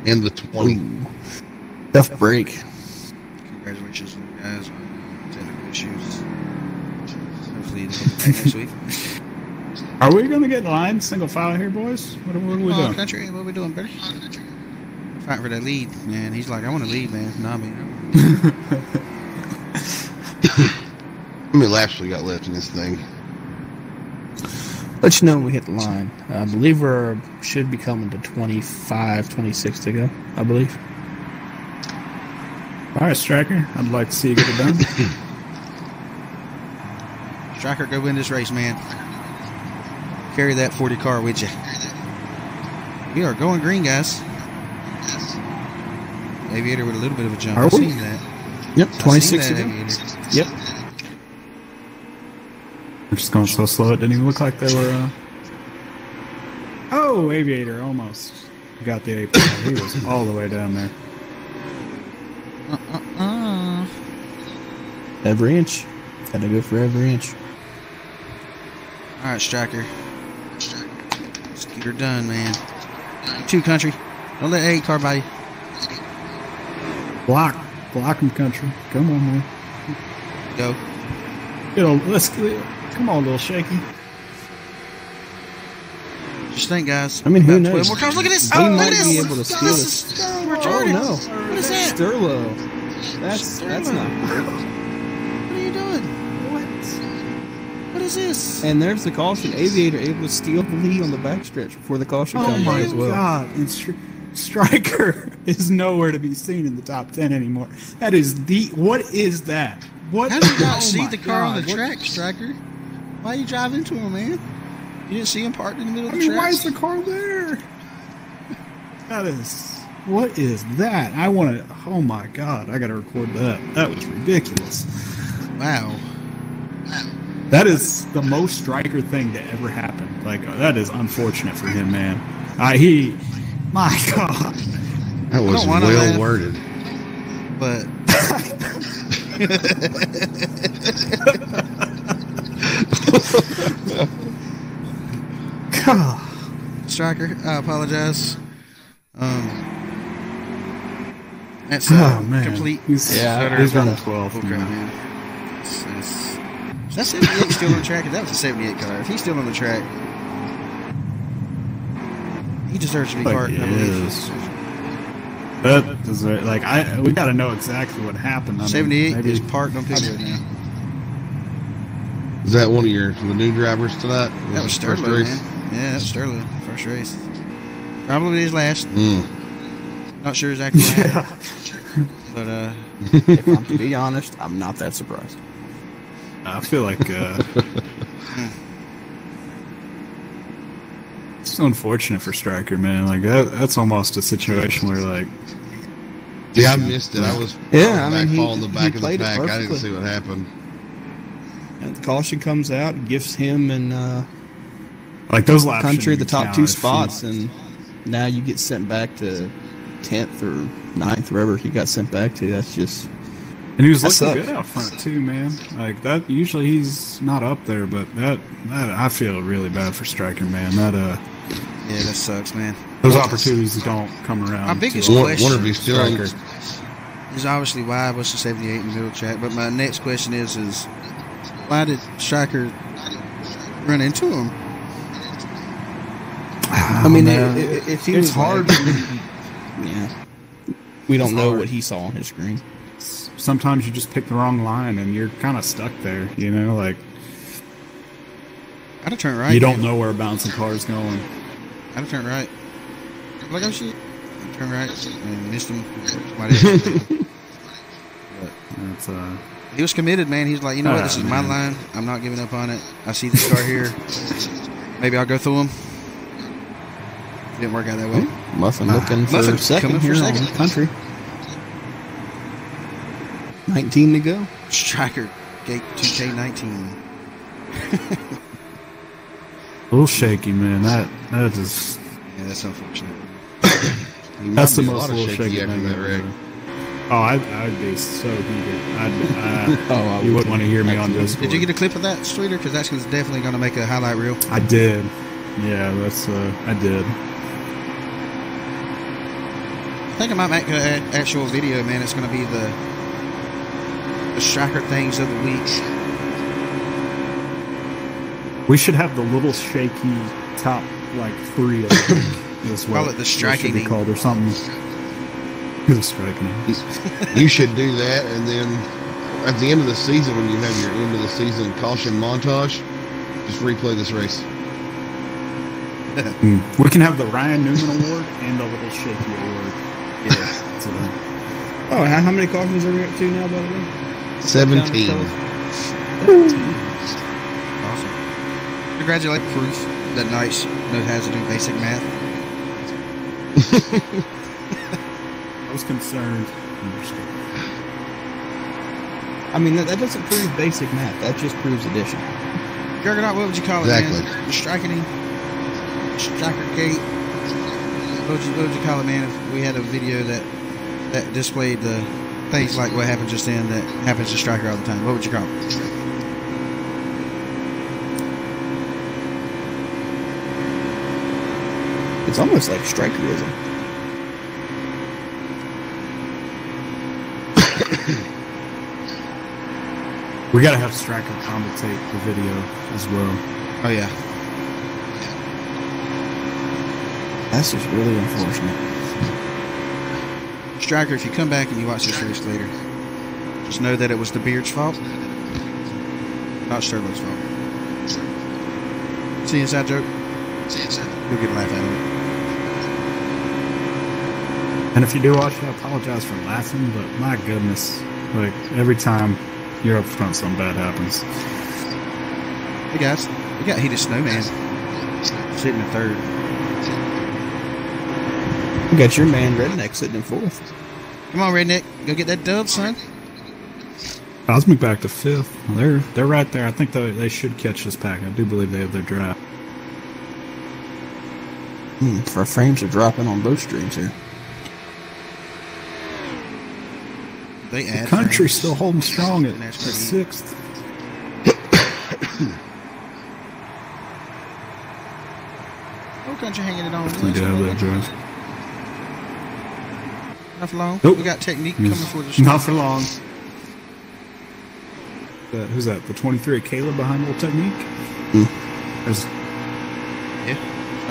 And the 20. Tough break. Congratulations to the guys on technical issues. Hopefully they'll be back next week. Are we going to get line single file here, boys? What are we doing? Country, what are we doing, buddy? Fighting for that lead, man. He's like, I want to lead, man. Nah, man. How many laps we got left in this thing? Let you know when we hit the line. I believe we should be coming to 25, 26 to go, I believe. All right, Striker. I'd like to see you get it done. Striker, go win this race, man. Carry that 40 car with you. We are going green, guys. Aviator with a little bit of a jump. I've seen that. Yep, 26 to go. Yep. We're just going so slow it didn't even look like they were. Oh, Aviator almost got the apron. He was all the way down there. Every inch. Gotta go for every inch. All right, Striker. Let's get her done, man. Two country. Don't let A car by you. Block him, country. Come on, man. Go. Come on, little shaky. Just think, guys. I mean, who About 12 knows? more cars. Look at this. He Oh, look might at this. be able to steal this. We're Oh charging. no! What is that? Sterlo. That's not good. What are you doing? What is this? And there's the caution. Aviator able to steal the lead on the backstretch before the caution comes by as well. God! And Striker is nowhere to be seen in the top 10 anymore. That is what is that? What? How did you not oh see my the car on the God, track, Striker? Why you drive into him, man? You didn't see him parked in the middle of I the mean, track? why is the car there? That is. What is that? I want to. Oh my God! I got to record that. That was ridiculous. Wow. That is the most Striker thing to ever happen. Like that is unfortunate for him, man. My God. That was wanna well laugh. worded. But God. Striker, I apologize. That's Oh man. complete. He's utter- running 12. Okay, man. man. Is that 78 still on the track? That was a 78 car. If he's still on the track, he deserves to be Like parked. I he believe. is. That is like we got to know exactly what happened. I mean, 78 maybe- is parked on pit road now. Is that one of the new drivers tonight? That was first Sterling, race? man. Yeah, that's Sterling. First race. Probably his last. Not sure exactly what happened. But, If I'm to be honest, I'm not that surprised. I feel like it's unfortunate for Striker, man. Like that's almost a situation where like Yeah, I missed it. I was Yeah, I back mean, following the he back of the played it pack. I didn't perfectly. see what happened. And the caution comes out, gives him and like those laps country shouldn't the even top count two if spots, and now you get sent back to 10th or 9th, wherever he got sent back to. That's just And he was That looking sucks. good out front too, man. Like that. Usually he's not up there, but that I feel really bad for Striker, man. That yeah, that sucks, man. those opportunities don't come around. My biggest too often. question- Wonder if he's still on. Striker. Is obviously why was the 78 in the middle of the track. But my next question is why did Striker run into him? I mean, man. if he It's was hard. yeah, we don't It's know hard. what he saw on his screen. Sometimes you just pick the wrong line and you're kind of stuck there. You know, like I'd have turned right. you don't know where a bouncing car is going. I'd have turned right. Like, oh shit. I turned right and missed him. Somebody else did. It's He was committed, man. He's like, you know what? This is my line. I'm not giving up on it. I see this car here. Maybe I'll go through him. Didn't work out that way. Muffin looking for Muffin second coming for here second. on country. 19 to go. Striker Gate 2K19. a little shaky, man. That is Yeah, that's unfortunate. that's the be a most lot of little shaky shaky after thing that ever. wreck. Oh, I'd be so heated. I You wouldn't want to hear me on Discord. Did you get a clip of that, Streeter? Because that's definitely going to make a highlight reel. I did. Yeah, that's I did. think I might make an actual video, man. It's going to be the striker things of the week. We should have the little shaky top, like, 3 of them. Call it the striking. Should be called or something. The striking. You should do that, and then at the end of the season, when you have your end of the season caution montage, just replay this race. We can have the Ryan Newman Award and the little shaky award. Yeah. So, Oh, how many cautions are we up to now, by the way? 17. Awesome. Congratulate Proof that Knights knows how to do basic math. I was concerned. I mean, that doesn't prove basic math. That just proves addition. Juggernaut, what would you call it, Exactly. man? The striking? Striker gate? What would you call it, man, if we had a video that displayed the things like what happened just then that happens to Striker all the time? What would you call it? It's almost like strikerism. We gotta have Striker commentate the video as well. Oh, yeah. That's just really unfortunate. Striker, if you come back and you watch this race later, just know that it was the Beard's fault, not Sterling's fault. See inside joke? You'll get a laugh out of it. And if you do watch it, I apologize for laughing, but my goodness, like, every time you're up front, something bad happens. Hey guys, we got Heated Snowman sitting in third. You got your man Redneck sitting in 4th. Come on, Redneck, go get that dub, son. Cosmic back to 5th. They're right there. I think they should catch this pack. I do believe they have their draft. For frames are dropping on both streams here. They add Country's frames. still holding strong at Nascar 6th. Oh, Country hanging it on. We do have that drive. Not for long. Nope. We got Technique coming for the Not for long. Who's that? The 23 Caleb behind Little Technique? There's, Yeah.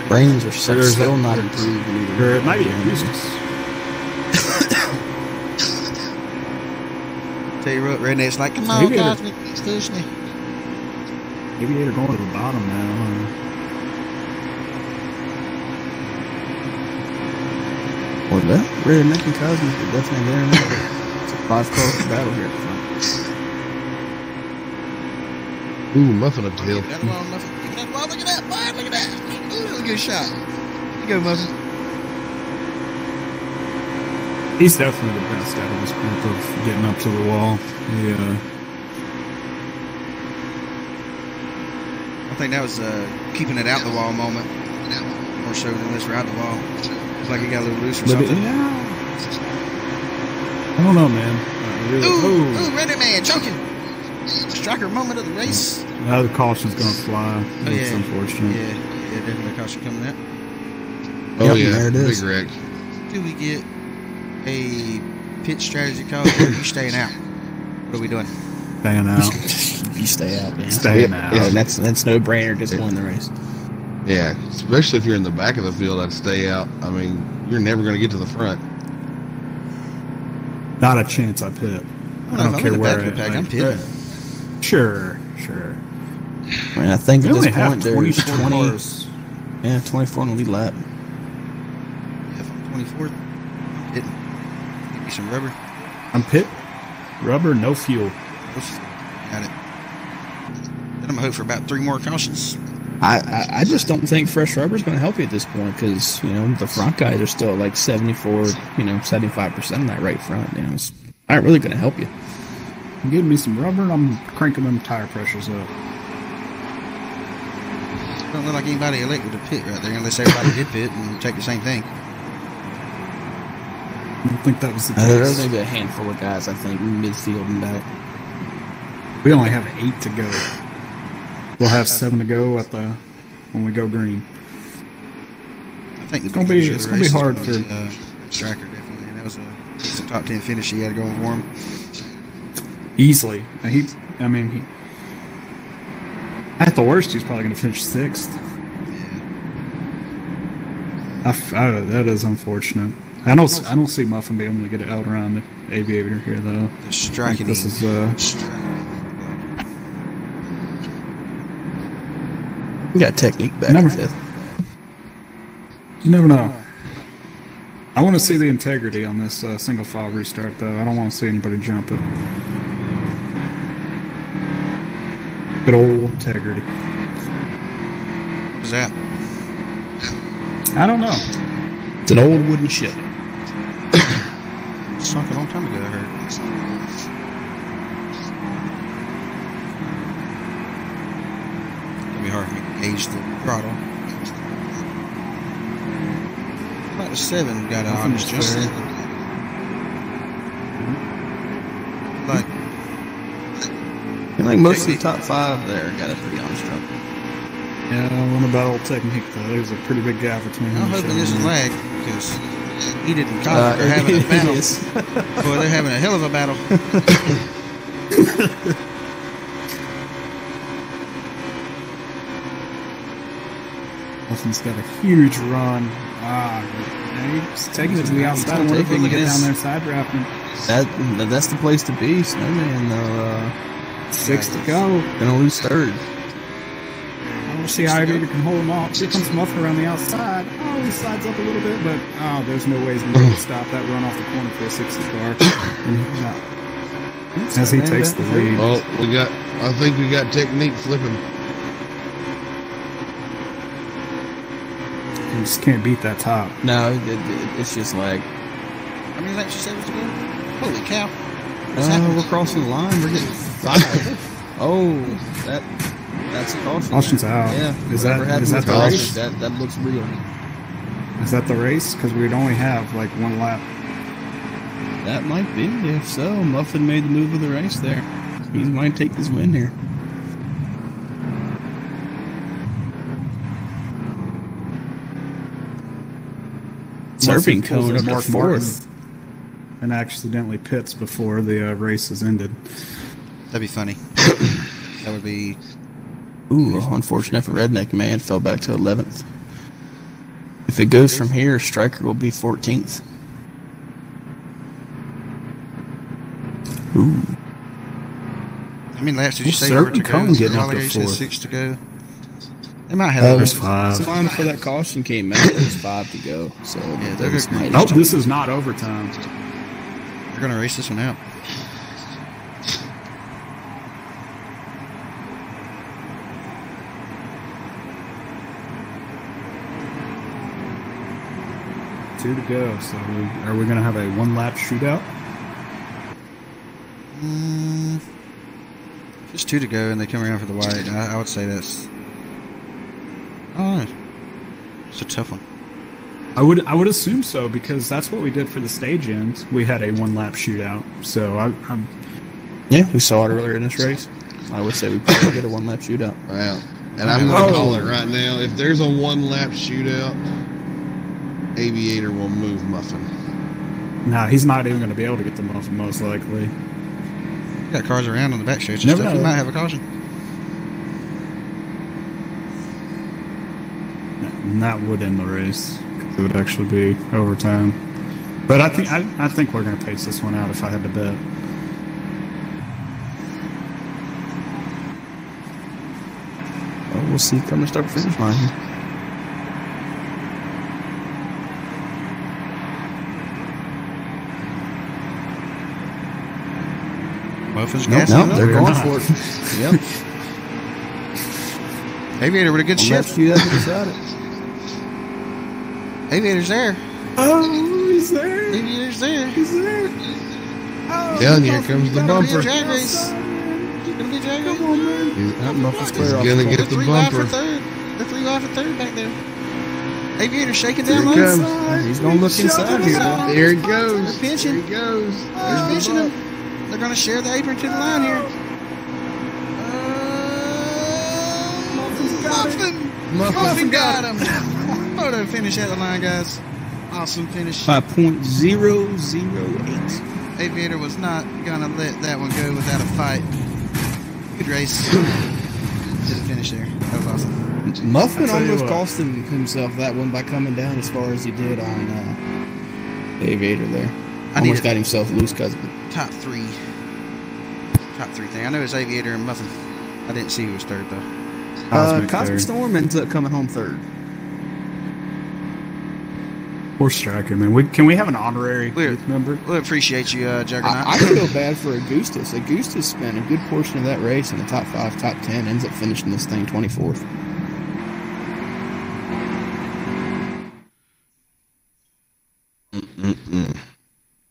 Brains are There's still that- not improved either. or it might be Uses. Tell you what, Redneck's like, come on, Maybe they're- Cosmic, push me. Maybe they're going to the bottom now. Well, that Redneck and Cosmic are definitely there now. It's a 5-car battle here at the front. Ooh, muffin up the hill. That wall, Muffin. Look at that wall, look at that, boy, look at that. Ooh, good shot. You go, Muffin. He's definitely the best out of this group of getting up to the wall. I think that was keeping it out the wall moment. More so than this ride the wall. It's like he got a little loose or But something. I don't know, man. Really, Ooh, Redneck man, choking. Striker moment of the race. Now the caution's going to fly. Oh, That's yeah. unfortunate. Yeah, definitely caution coming out. Oh, Yep, yeah. there it is. Big wreck. Do we get a pit strategy call or are you staying out? What are we doing? Staying out. You stay out, man. Staying out. Yeah, that's no brainer. Just win the race. Yeah, especially if you're in the back of the field, I'd stay out. I mean, you're never going to get to the front. Not a chance I pit. I don't I'm care in the where back of the pack. I'm pitting. Sure. I mean, I think We at only this have point there's 24 20. cars. Yeah, 24 on the lead lap. Yeah, if I'm 24th, I'm hitting. Give me some rubber. I'm pit. Rubber, no fuel. Got it. Then I'm going to hope for about 3 more cautions. I just don't think fresh rubber is going to help you at this point because, the front guys are still like 74, 75% on that right front. It's not really going to help you. Give me some rubber and I'm cranking them tire pressures up. Don't look like anybody elected to pit right there unless everybody did pit and take the same thing. I don't think that was the There's case. maybe a handful of guys, I think, midfield and back. We only have 8 to go. We'll have 7 to go when we go green. I think the It's gonna be hard for- Striker definitely It's a top 10 finish he had going for him. Easily. At the worst, he's probably going to finish 6th. That is unfortunate. I don't see Muffin being able to get it out around the Aviator here, though. The striking. This is We got technique back. You never know. I want to see the integrity on this single file restart, though. I don't want to see anybody jump it. Good old integrity. What's that? I don't know. It's an old wooden ship. Sunk a long time ago, I heard. It'll be hard for me to gauge the throttle. About the 7 got an honest jump. Like most of the top 5 there got a pretty honest jump. Yeah, one about old technique, though. There's a pretty big gap between them. I'm hoping this is lag because he didn't comment. They're having a battle. Boy, they're having a hell of a battle. Muffin's got a huge run. He's taking it to the outside. I wonder if we can get down there side drafting. That's the place to be, Snowman, though. 6 to go. Gonna lose 3rd. We'll see how Aviator can hold him off. Here comes Muffin around the outside. Oh, he slides up a little bit, but there's no way he's going to be able to stop that run off the corner for a 60 car. As he takes the lead. Well, I think we got technique flipping. You just can't beat that top. No, it's just like... How many laps you say was to go? Holy cow. We're crossing the line. We're getting 5. That's a caution. Caution's out. Yeah. Is that the race? That looks real. Is that the race? Because we'd only have like 1 lap. That might be. If so, Muffin made the move of the race there. He might take this win here. Surfing cone up to 4th. And accidentally pits before the race is ended. That'd be funny. That would be... Ooh, unfortunate for Redneck Man. Fell back to 11th. If it goes from here, Striker will be 14th. Ooh. How many laps did you say Certain cone getting up to 4th? 4th. 6 to go. They might have There's 5. Time before that caution came out, there's 5 to go. So yeah, this is not overtime. They're going to race this one out. Two to go. So are we going to have a 1-lap shootout? Just 2 to go, and they come around for the white. I would say that's... I don't know. It's a tough one. I would assume so, because that's what we did for the stage ends. We had a 1-lap shootout. So I'm yeah, we saw it earlier in this race. I would say we probably get a 1-lap shootout. Wow. And I'm going to call it right now. If there's a 1-lap shootout, Aviator will move Muffin. Nah, he's not even going to be able to get the Muffin, most likely. Got cars around on the back stretch and Never stuff. know. You might have a caution. And that would end the race. It would actually be overtime. But I think we're going to pace this one out if I had to bet. Well, we'll see come to start finish line here. Muffin's Nope, gassing up. they're going not. for it. Yep. Aviator with a good shift. Aviator's there. Oh, he's there. Aviator's there. He's there. Oh, Down here comes the It's gonna be a bumper. drag race. It's gonna be a drag race. He's going to get the bumper. The 3 wide for third back there. Aviator shaking Here down it low. comes. He's going to look inside here. There it goes. They're pinching. There he goes. They're pinching him. They're going to share the apron to the line here. Muffin got him. Photo finish at the line, guys. Awesome finish. 5.008. Aviator was not gonna let that one go without a fight. Good race. To the finish there. That was awesome. Muffin almost cost himself that one by coming down as far as he did on the Aviator there. Almost got himself loose because of it. Top three thing. I know it's Aviator and Muffin. I didn't see who was third though. Cosmic Storm ends up coming home third. Poor Striker, man. Can we have an honorary booth member? We'll appreciate you, Juggernaut. I feel bad for Augustus. Augustus spent a good portion of that race in the top 5, top 10, ends up finishing this thing 24th.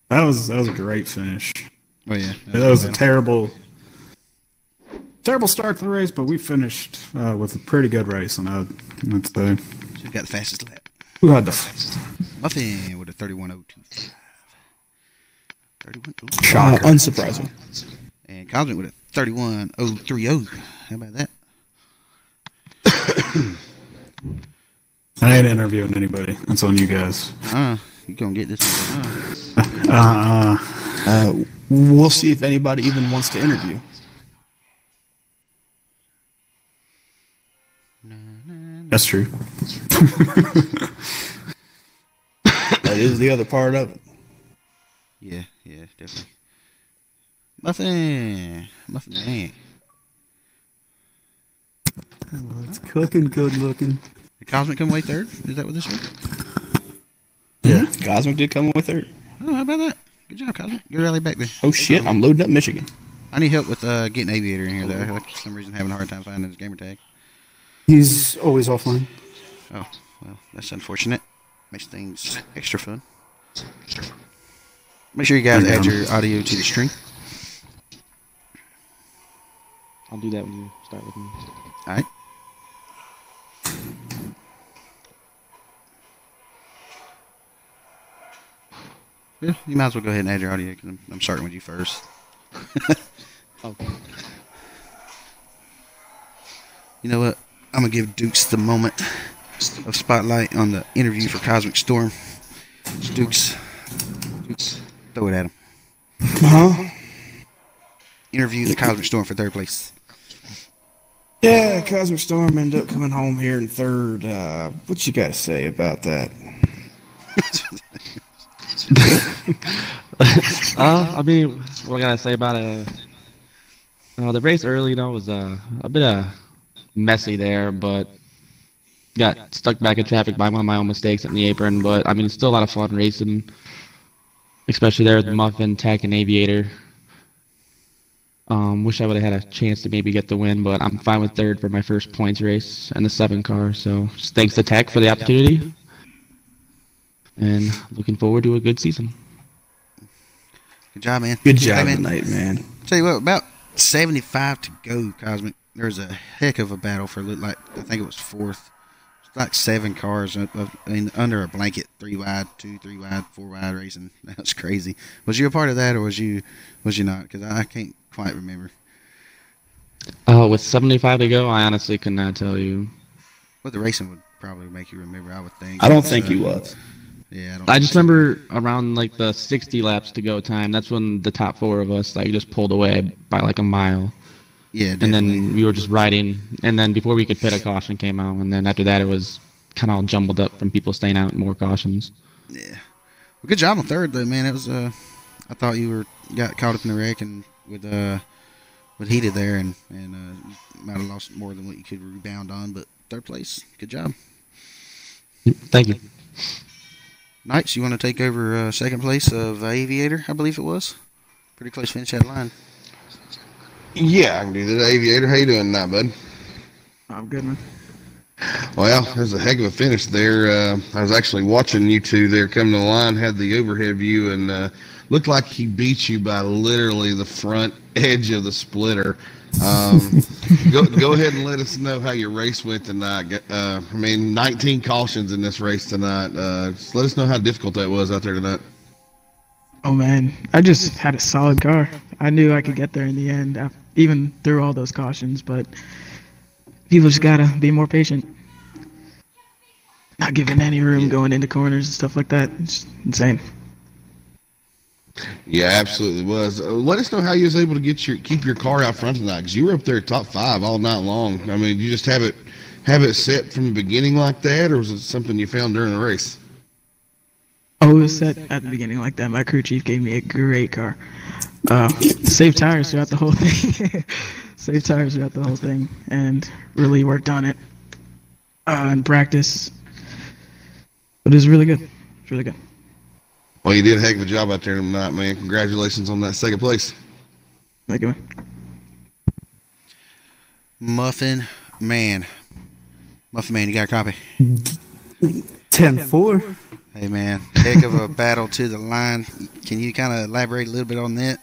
That was a great finish. Oh yeah, that was a terrible start to the race, but we finished with a pretty good race, and that's the. Who got the fastest lap? Who had the fastest? Muffin with a 31.025. 31.0. Shocker. Unsurprising. And Cosmic with a 31.030. How about that? I ain't interviewing anybody. That's on you guys. You gonna get this one. We'll see if anybody even wants to interview. That's true. That is the other part of it. Yeah, definitely. Muffin, man. Well, it's cooking good looking. Did Cosmic come away third? Is that what this was? Yeah. Cosmic did come away third. Oh, how about that? Good job, Cosmic. Good rally back there. Oh, shit. I'm loading up Michigan. I need help with getting Aviator in here, though. For some reason, having a hard time finding his gamer tag. He's always offline. Oh, well, that's unfortunate. Makes things extra fun. Make sure you guys add your audio to the stream. I'll do that when you start with me. All right. Yeah, you might as well go ahead and add your audio because I'm starting with you first. Okay. You know what? I'm going to give Dukes the moment of spotlight on the interview for Cosmic Storm. Dukes, throw it at him. Huh? Interview the Cosmic Storm for third place. Yeah, Cosmic Storm ended up coming home here in third. What you got to say about that? I mean, what I gotta say about it? The race early, was a bit messy there, but got stuck back in traffic by one of my own mistakes in the apron. But I mean, it's still a lot of fun racing, especially there with Muffin, Tech, and Aviator. Wish I would have had a chance to maybe get the win, but I'm fine with third for my first points race in the 7 car. So just thanks to Tech for the opportunity, and looking forward to a good season. Good job, man. Good job tonight, man. Tell you what, about 75 to go, Cosmic. There was a heck of a battle for, like, I think it was fourth. It's like 7 cars under a blanket, 3 wide, 2, 3 wide, 4 wide racing. That's crazy. Was you a part of that, or was you not? Because I can't quite remember. With 75 to go, I honestly could not tell you. Well, the racing would probably make you remember, I would think. I don't think he was. Yeah, I just remember around like the 60 laps to go time. That's when the top 4 of us just pulled away by like a mile. Yeah, definitely. And then we were just riding. And then before we could pit, a caution came out. And then after that, it was kind of all jumbled up from people staying out, more cautions. Yeah. Well, good job on third, though, man. It was. I thought you got caught up in the wreck and with heated there, and you might have lost more than what you could rebound on. But third place, good job. Thank you. Knights, you want to take over second place of Aviator, I believe it was? Pretty close finish at line. Yeah, I can do that. Aviator, how you doing tonight, bud? I'm good, man. Well, there's a heck of a finish there. I was actually watching you two there coming to the line, had the overhead view, and looked like he beat you by literally the front edge of the splitter. Go ahead and let us know how your race went tonight. 19 cautions in this race tonight. Just let us know how difficult that was out there tonight. Oh man, I just had a solid car. I knew I could get there in the end, even through all those cautions, but people just gotta be more patient. not giving any room going into corners and stuff like that. It's insane. Yeah, absolutely was. Let us know how you was able to keep your car out front tonight, because you were up there top 5 all night long. I mean, you just have it set from the beginning like that, or was it something you found during the race? Oh, it was set at the beginning like that. My crew chief gave me a great car. Saved tires throughout the whole thing. Saved tires throughout the whole thing, and really worked on it in practice. But it was really good. It's really good. Well, you did a heck of a job out there tonight, man. Congratulations on that second place. Thank you, man. Muffin Man, you got a copy? 10-4. Hey, man, heck of a battle to the line. Can you kind of elaborate a little bit on that?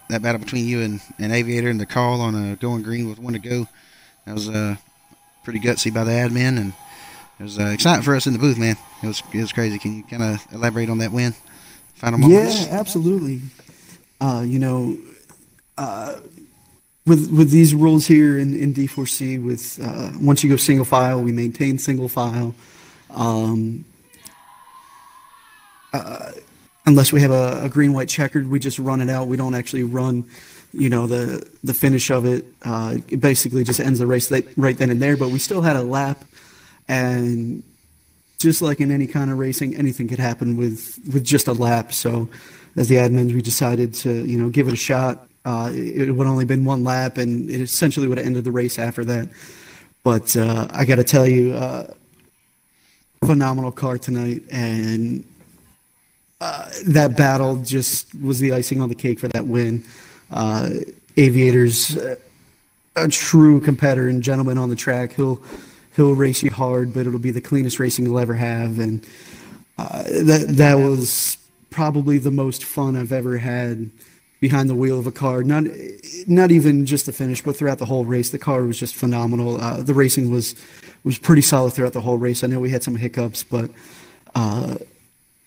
That battle between you and Aviator and the call on going green with 1 to go. That was pretty gutsy by the admin, and it was exciting for us in the booth, man. It was crazy. Can you kind of elaborate on that win? Final moments? Yeah, absolutely. With these rules here in D4C, with once you go single file, we maintain single file. Unless we have a green-white checkered, we just run it out. We don't actually run, the finish of it. It basically just ends the race right then and there. But we still had a lap, and just like in any kind of racing, anything could happen with just a lap. So, as the admins, we decided to give it a shot. It would only been 1 lap, and it essentially would have ended the race after that. But I got to tell you, phenomenal car tonight, and that battle just was the icing on the cake for that win. Aviator's a true competitor and gentleman on the track. He'll race you hard, but it'll be the cleanest racing you'll ever have. And that was probably the most fun I've ever had behind the wheel of a car. Not even just the finish, but throughout the whole race. The car was just phenomenal. The racing was pretty solid throughout the whole race. I know we had some hiccups, but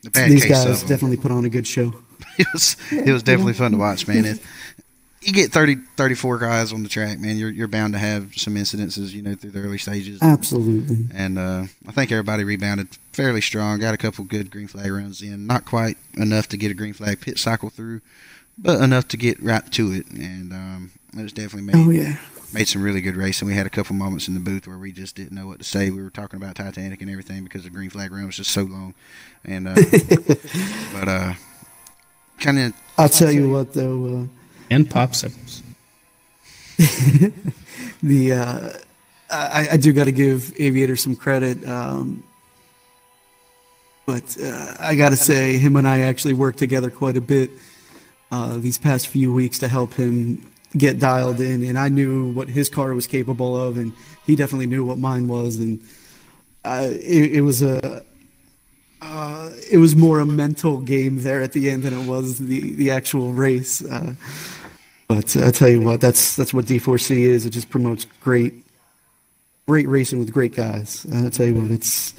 these guys definitely put on a good show. It was definitely fun to watch, man. You get 34 guys on the track, man. You're bound to have some incidences, through the early stages. Absolutely. And I think everybody rebounded fairly strong. Got a couple good green flag runs in. Not quite enough to get a green flag pit cycle through, but enough to get right to it. And it was definitely made some really good racing. We had a couple moments in the booth where we just didn't know what to say. We were talking about Titanic and everything because the green flag run was just so long. And but kind of. I'll tell you what, though. And popsicles. I do got to give Aviator some credit, but I got to say him and I actually worked together quite a bit these past few weeks to help him get dialed in, and I knew what his car was capable of, and he definitely knew what mine was, and it was more a mental game there at the end than it was the actual race. But I tell you what, that's what D4C is. It just promotes great racing with great guys. And I tell you what, it's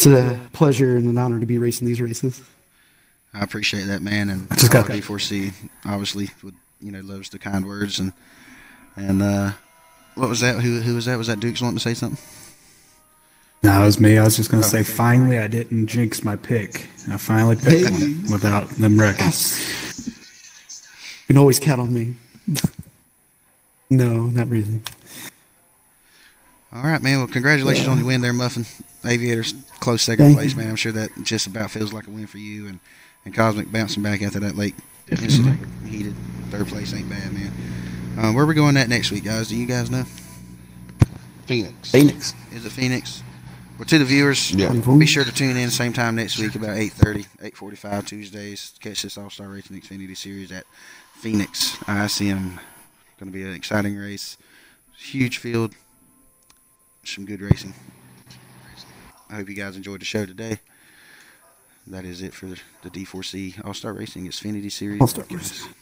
a pleasure and an honor to be racing these races. I appreciate that, man, and D4C obviously loves the kind words and what was that? Who was that? Was that Dukes wanting to say something? No, it was me. I was just going to say, finally, I didn't jinx my pick. I finally picked one without them wrecking. You can always count on me. No, not really. All right, man. Well, congratulations on the win there, Muffin. Aviator's close second place, man. I'm sure that just about feels like a win for you. And Cosmic bouncing back after that late incident. Heated third place ain't bad, man. Where are we going at next week, guys? Do you guys know? Phoenix. Is it Phoenix? Well, to the viewers, be sure to tune in same time next week about 8:30, 8:45 Tuesdays. Catch this All-Star Racing Xfinity Series at Phoenix ISM. Going to be an exciting race. Huge field. Some good racing. I hope you guys enjoyed the show today. That is it for the D4C All-Star Racing Xfinity Series. All-Star Racing.